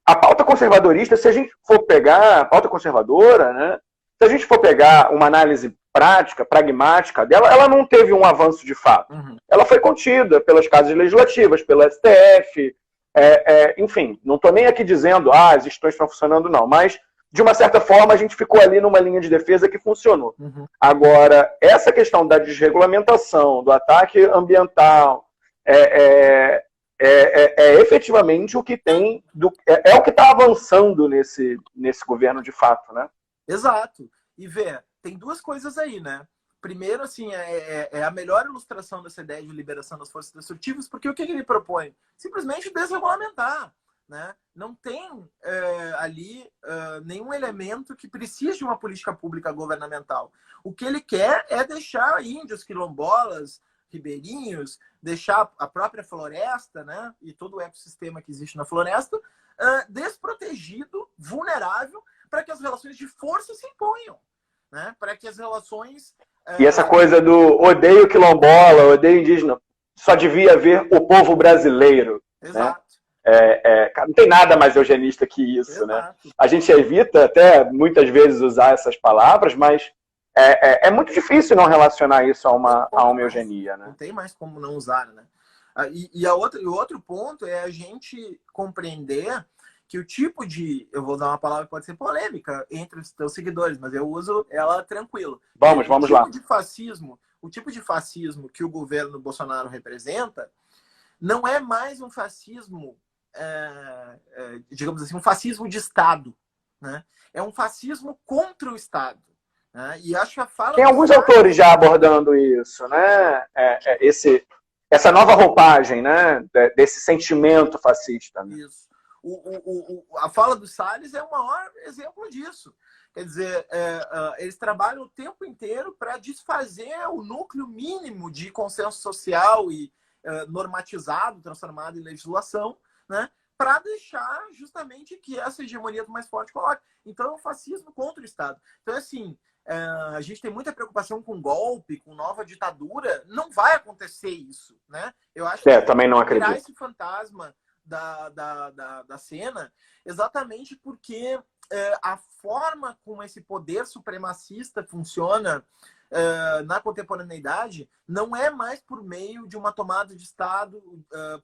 A pauta conservadorista, se a gente for pegar a pauta conservadora, né, se a gente for pegar uma análise prática, pragmática dela, ela não teve um avanço de fato. Ela foi contida pelas casas legislativas, pela STF, enfim, não estou nem aqui dizendo as instituições estão funcionando, não, mas de uma certa forma a gente ficou ali numa linha de defesa que funcionou. Agora, essa questão da desregulamentação, do ataque ambiental, efetivamente o que tem, é o que está avançando nesse governo de fato, né? Exato. E tem duas coisas aí, né? Primeiro, assim, é a melhor ilustração dessa ideia de liberação das forças destrutivas, porque o que ele propõe? Simplesmente desregulamentar, né? Não tem ali nenhum elemento que precise de uma política pública governamental. O que ele quer é deixar índios, quilombolas, ribeirinhos, deixar a própria floresta, né? E todo o ecossistema que existe na floresta desprotegido, vulnerável, para que as relações de força se imponham, né? Para que as relações... E essa coisa do odeio quilombola, odeio indígena, só devia ver o povo brasileiro. Exato. Né? Não tem nada mais eugenista que isso. Né? A gente evita até muitas vezes usar essas palavras, mas é muito difícil não relacionar isso a uma eugenia. Né? Não tem mais como não usar. Né? E o outro ponto é a gente compreender que o tipo de... Eu vou usar uma palavra que pode ser polêmica entre os teus seguidores, mas eu uso ela tranquilo. Vamos lá. O tipo de fascismo que o governo Bolsonaro representa não é mais um fascismo, digamos assim, um fascismo de Estado. Né? É um fascismo contra o Estado. Né? E acho que a fala... Tem alguns autores já abordando isso, né? Essa nova roupagem, né? Desse sentimento fascista. Né? Isso. A fala do Salles é o maior exemplo disso. Quer dizer, eles trabalham o tempo inteiro para desfazer o núcleo mínimo de consenso social e normatizado, transformado em legislação, né, para deixar justamente que essa hegemonia do mais forte coloque. Então, é um fascismo contra o Estado. Então, assim, a gente tem muita preocupação com golpe, com nova ditadura. Não vai acontecer isso. Né? Eu acho que também não acredito. Tirar esse fantasma da cena, exatamente porque a forma como esse poder supremacista funciona na contemporaneidade não é mais por meio de uma tomada de Estado,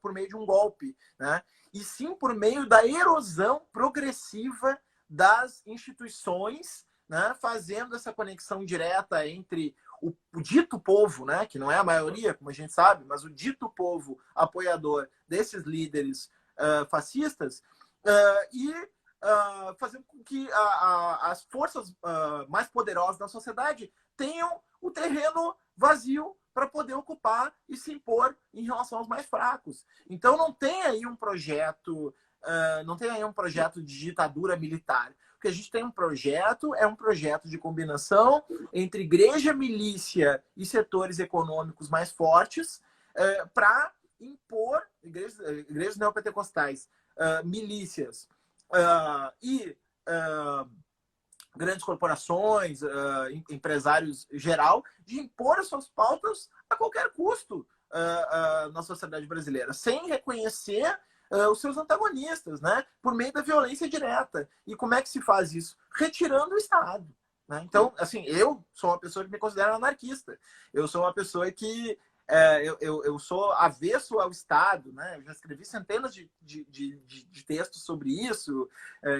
por meio de um golpe, né? E sim por meio da erosão progressiva das instituições, né? Fazendo essa conexão direta entre o dito povo, né? Que não é a maioria, como a gente sabe, mas o dito povo apoiador desses líderes fascistas e fazendo com que as forças mais poderosas da sociedade tenham o terreno vazio para poder ocupar e se impor em relação aos mais fracos. Então não tem aí um projeto, de ditadura militar. O que a gente tem um projeto de combinação entre igreja, milícia e setores econômicos mais fortes para impor igrejas neopentecostais, milícias e grandes corporações, empresários geral, de impor as suas pautas a qualquer custo na sociedade brasileira, sem reconhecer os seus antagonistas, né? Por meio da violência direta. E como é que se faz isso? Retirando o Estado. Né? Então, assim, eu sou uma pessoa que me considero anarquista. Eu sou uma pessoa que eu sou avesso ao Estado, né? Eu já escrevi centenas de textos sobre isso,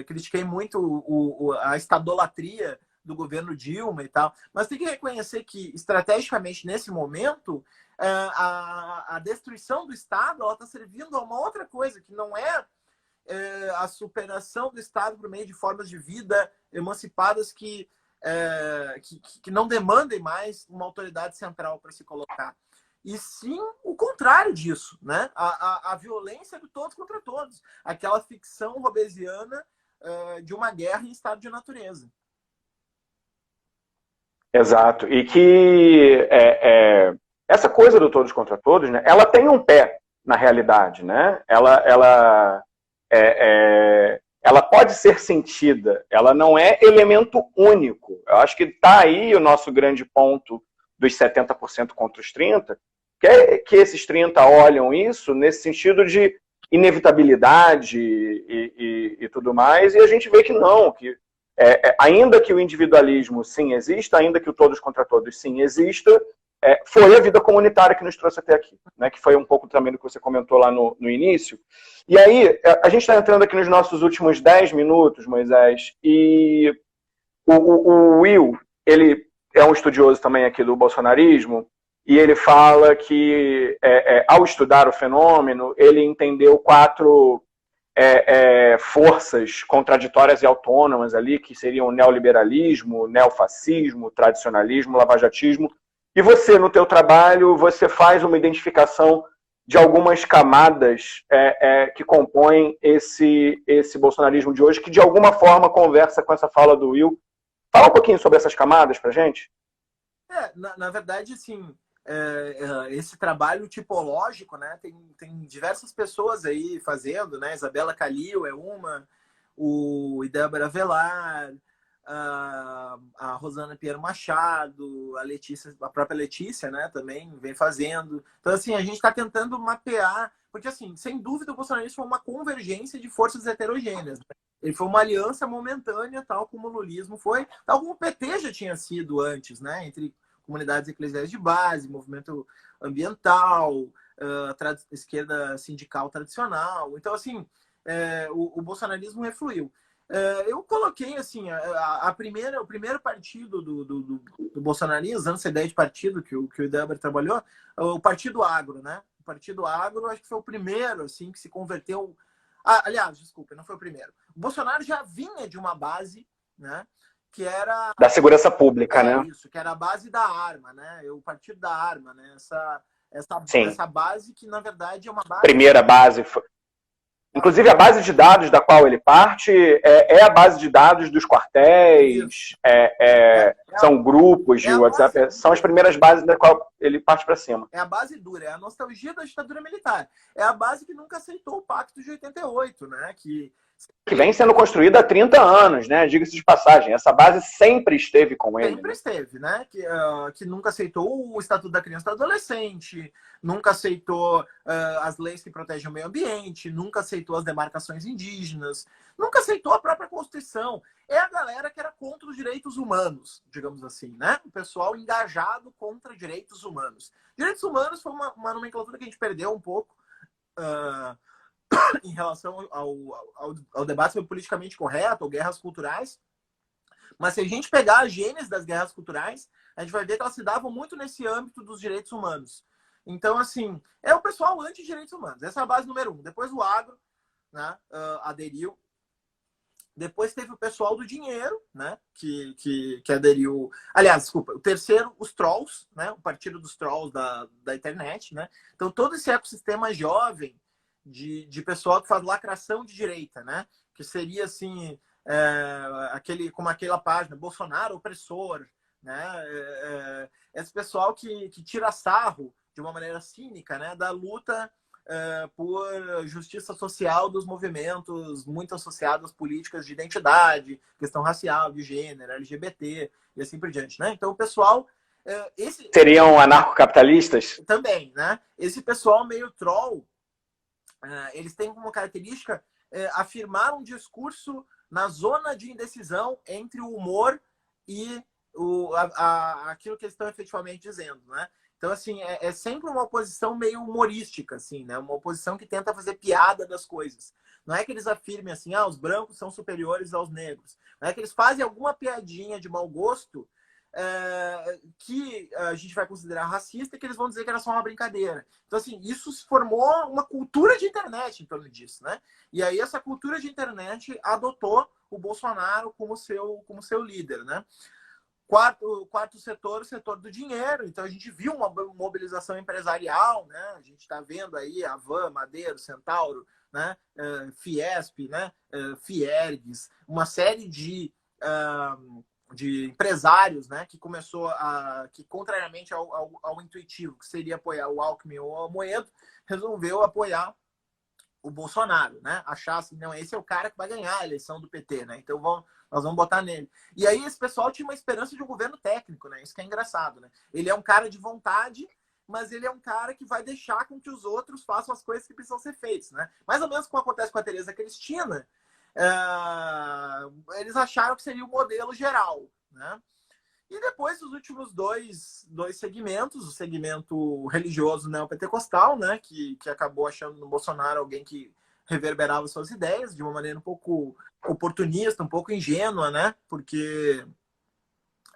critiquei muito a estadolatria do governo Dilma e tal, mas tem que reconhecer que, estrategicamente, nesse momento, a destruição do Estado está servindo a uma outra coisa, que não é a superação do Estado por meio de formas de vida emancipadas que não demandem mais uma autoridade central para se colocar. E sim o contrário disso, né? A violência de todos contra todos. Aquela ficção robesiana de uma guerra em estado de natureza. Exato. E que essa coisa do todos contra todos, né, ela tem um pé na realidade, né? Ela pode ser sentida, ela não é elemento único. Eu acho que está aí o nosso grande ponto dos 70% contra os 30%, que esses 30% olham isso nesse sentido de inevitabilidade e tudo mais, e a gente vê que não, que ainda que o individualismo sim exista, ainda que o todos contra todos sim exista, foi a vida comunitária que nos trouxe até aqui, né? Que foi um pouco também do que você comentou lá no início. E aí, a gente está entrando aqui nos nossos últimos 10 minutos, Moisés, e o Will, ele é um estudioso também aqui do bolsonarismo, e ele fala que, ao estudar o fenômeno, ele entendeu 4 forças contraditórias e autônomas ali, que seriam o neoliberalismo, o neofascismo, o tradicionalismo, o lavajatismo. E você, no teu trabalho, você faz uma identificação de algumas camadas que compõem esse bolsonarismo de hoje, que de alguma forma conversa com essa fala do Will. Fala um pouquinho sobre essas camadas pra gente. Na verdade, assim, esse trabalho tipológico, né? Tem diversas pessoas aí fazendo, né? Isabela Calil é uma, o Débora Avelar, a Rosana Pinheiro Machado, a própria Letícia, né? Também vem fazendo. Então, assim, a gente está tentando mapear, porque, assim, sem dúvida, o bolsonarismo foi uma convergência de forças heterogêneas, né? Ele foi uma aliança momentânea, tal como o lulismo foi, tal como o PT já tinha sido antes, né? Entre comunidades eclesiais de base, movimento ambiental, esquerda sindical tradicional. Então, assim, o bolsonarismo refluiu. Eu coloquei, assim, o primeiro partido do bolsonarismo, essa ideia de partido que o Débora trabalhou, o Partido Agro, né? O Partido Agro, acho que foi o primeiro, assim, que se converteu... aliás, desculpa, não foi o primeiro. O Bolsonaro já vinha de uma base, né? Que era... Da segurança pública, né? Isso, que era a base da arma, né? O partido da arma, né? Essa base que, na verdade, é uma base... Primeira base... Inclusive, a base de dados da qual ele parte é a base de dados dos quartéis, são grupos de WhatsApp, são as primeiras bases da qual ele parte para cima. É a base dura, é a nostalgia da ditadura militar. É a base que nunca aceitou o Pacto de 88, né? Que vem sendo construída há 30 anos, né? Diga-se de passagem. Essa base sempre esteve com ele. Sempre esteve, né? Que nunca aceitou o Estatuto da Criança e do Adolescente, nunca aceitou as leis que protegem o meio ambiente, nunca aceitou as demarcações indígenas, nunca aceitou a própria Constituição. É a galera que era contra os direitos humanos, digamos assim, né? O pessoal engajado contra direitos humanos. Direitos humanos foi uma nomenclatura que a gente perdeu um pouco em relação ao debate sobre politicamente correto ou guerras culturais. Mas se a gente pegar a gênese das guerras culturais, a gente vai ver que elas se davam muito nesse âmbito dos direitos humanos. Então, assim, é o pessoal anti-direitos humanos. Essa é a base número 1. Depois o agro, né, aderiu. Depois teve o pessoal do dinheiro, né, que aderiu. Aliás, desculpa, o terceiro, os trolls, né, o partido dos trolls da internet, né. Então, todo esse ecossistema jovem de pessoal que faz lacração de direita, né, que seria, assim... como aquela página, Bolsonaro opressor, né? Esse pessoal que tira sarro de uma maneira cínica, né? Da luta por justiça social dos movimentos muito associados às políticas de identidade, questão racial, de gênero, LGBT e assim por diante, né? Então o pessoal... Seriam anarcocapitalistas? Também, né? Esse pessoal meio troll, eles têm como característica afirmar um discurso na zona de indecisão entre o humor e aquilo que eles estão efetivamente dizendo, né? Então, assim, é sempre uma oposição meio humorística, assim, né? Uma oposição que tenta fazer piada das coisas. Não é que eles afirmem assim, os brancos são superiores aos negros. Não é que eles fazem alguma piadinha de mau gosto que a gente vai considerar racista e que eles vão dizer que era só uma brincadeira. Então, assim, isso se formou uma cultura de internet em torno disso, né? E aí essa cultura de internet adotou o Bolsonaro como seu líder, né? Quarto setor, o setor do dinheiro. Então, a gente viu uma mobilização empresarial, né? A gente está vendo aí a Van, Madeiro, Centauro, né? Fiesp, né? Fiergues, uma série de de empresários, né, que começou que contrariamente ao intuitivo, que seria apoiar o Alckmin ou o Amoedo, resolveu apoiar o Bolsonaro, né? Achar assim, não, esse é o cara que vai ganhar a eleição do PT, né? Então nós vamos botar nele. E aí esse pessoal tinha uma esperança de um governo técnico, né? Isso que é engraçado, né? Ele é um cara de vontade, mas ele é um cara que vai deixar com que os outros façam as coisas que precisam ser feitas, né? Mais ou menos como acontece com a Tereza Cristina, eles acharam que seria o modelo geral, né? E depois os últimos dois segmentos, o segmento religioso neopentecostal, né, que acabou achando no Bolsonaro alguém que reverberava suas ideias de uma maneira um pouco oportunista, um pouco ingênua, né, porque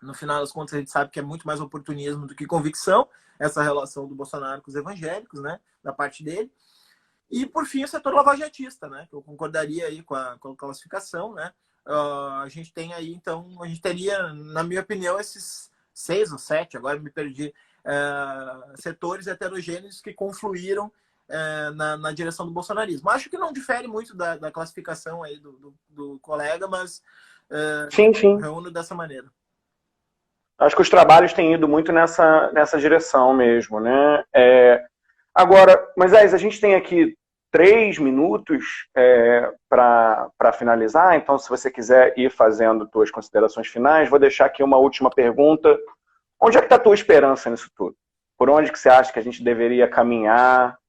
no final das contas a gente sabe que é muito mais oportunismo do que convicção, essa relação do Bolsonaro com os evangélicos, né, da parte dele. E, por fim, o setor lavajatista, né, que eu concordaria aí com a classificação, né. A gente tem aí, então, a gente teria, na minha opinião, esses 6 ou 7, agora me perdi, setores heterogêneos que confluíram na direção do bolsonarismo. Acho que não difere muito da classificação aí do colega, mas sim. reúno dessa maneira. Acho que os trabalhos têm ido muito nessa direção mesmo, né? Agora, Moisés, a gente tem aqui 3 minutos para finalizar, então se você quiser ir fazendo suas considerações finais, vou deixar aqui uma última pergunta. Onde é que está a tua esperança nisso tudo? Por onde que você acha que a gente deveria caminhar?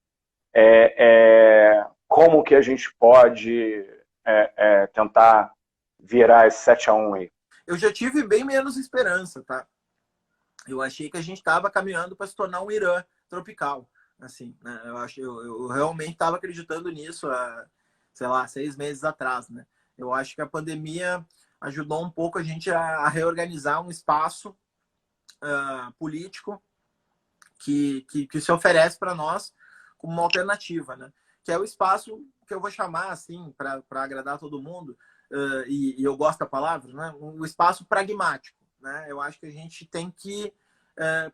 Como que a gente pode tentar virar esse 7-1 aí? Eu já tive bem menos esperança, tá? Eu achei que a gente estava caminhando para se tornar um Irã tropical. Assim, né? Eu realmente estava acreditando nisso há, sei lá, 6 meses atrás, né? Eu acho que a pandemia ajudou um pouco a gente a reorganizar um espaço político que se oferece para nós como uma alternativa, né? Que é o espaço que eu vou chamar, assim, para agradar todo mundo, e eu gosto da palavra, né? Um espaço pragmático, né? Eu acho que a gente tem que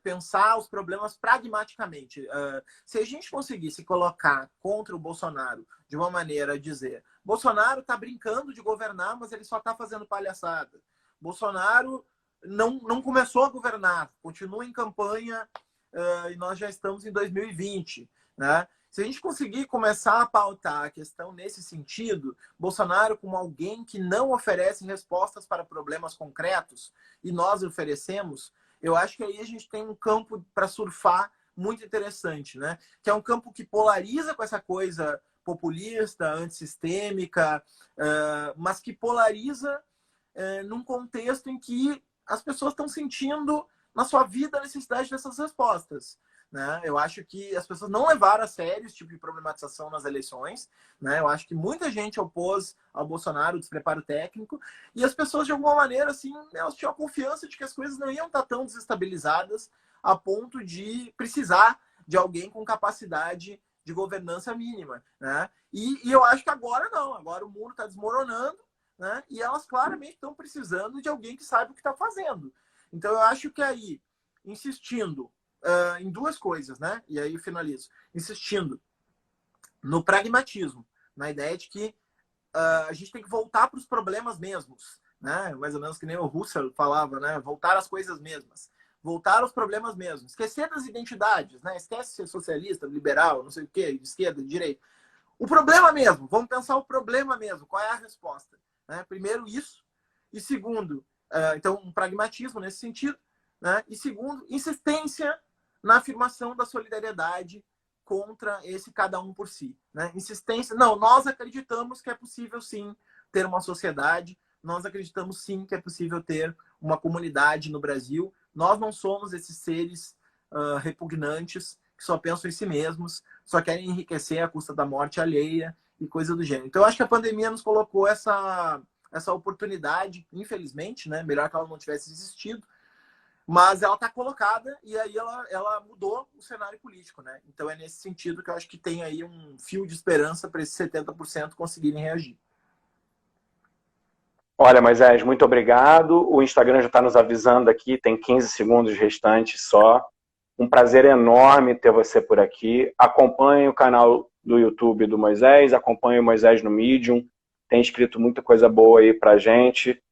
pensar os problemas pragmaticamente. Se a gente conseguir se colocar contra o Bolsonaro de uma maneira a dizer: Bolsonaro está brincando de governar, mas ele só está fazendo palhaçada. Bolsonaro não começou a governar, continua em campanha e nós já estamos em 2020, né? Se a gente conseguir começar a pautar a questão nesse sentido, Bolsonaro como alguém que não oferece respostas para problemas concretos e nós oferecemos, eu acho que aí a gente tem um campo para surfar muito interessante, né? Que é um campo que polariza com essa coisa populista, antissistêmica, mas que polariza num contexto em que as pessoas estão sentindo na sua vida a necessidade dessas respostas, né? Eu acho que as pessoas não levaram a sério esse tipo de problematização nas eleições, né? Eu acho que muita gente opôs ao Bolsonaro o despreparo técnico e as pessoas, de alguma maneira, assim, elas tinham a confiança de que as coisas não iam estar tão desestabilizadas a ponto de precisar de alguém com capacidade de governança mínima, né? E eu acho que agora não, agora o mundo está desmoronando, né? E elas claramente estão precisando de alguém que saiba o que está fazendo. Então eu acho que aí, insistindo em 2 coisas, né? E aí eu finalizo. Insistindo no pragmatismo, na ideia de que a gente tem que voltar para os problemas mesmos, né? Mais ou menos que nem o Husserl falava, né? Voltar às coisas mesmas. Voltar aos problemas mesmos. Esquecer das identidades, né? Esquece ser socialista, liberal, não sei o quê, de esquerda, de direita. O problema mesmo. Vamos pensar o problema mesmo. Qual é a resposta? Né? Primeiro, isso. E segundo, então, um pragmatismo nesse sentido, né? E segundo, insistência na afirmação da solidariedade contra esse cada um por si, né? Insistência, não, nós acreditamos que é possível sim ter uma sociedade, nós acreditamos sim que é possível ter uma comunidade no Brasil, nós não somos esses seres repugnantes que só pensam em si mesmos, só querem enriquecer à custa da morte alheia e coisa do gênero. Então eu acho que a pandemia nos colocou essa oportunidade, infelizmente, né? Melhor que ela não tivesse existido, mas ela está colocada e aí ela mudou o cenário político, né? Então é nesse sentido que eu acho que tem aí um fio de esperança para esses 70% conseguirem reagir. Olha, Moisés, muito obrigado. O Instagram já está nos avisando aqui, tem 15 segundos restantes só. Um prazer enorme ter você por aqui. Acompanhe o canal do YouTube do Moisés, acompanhe o Moisés no Medium. Tem escrito muita coisa boa aí pra gente.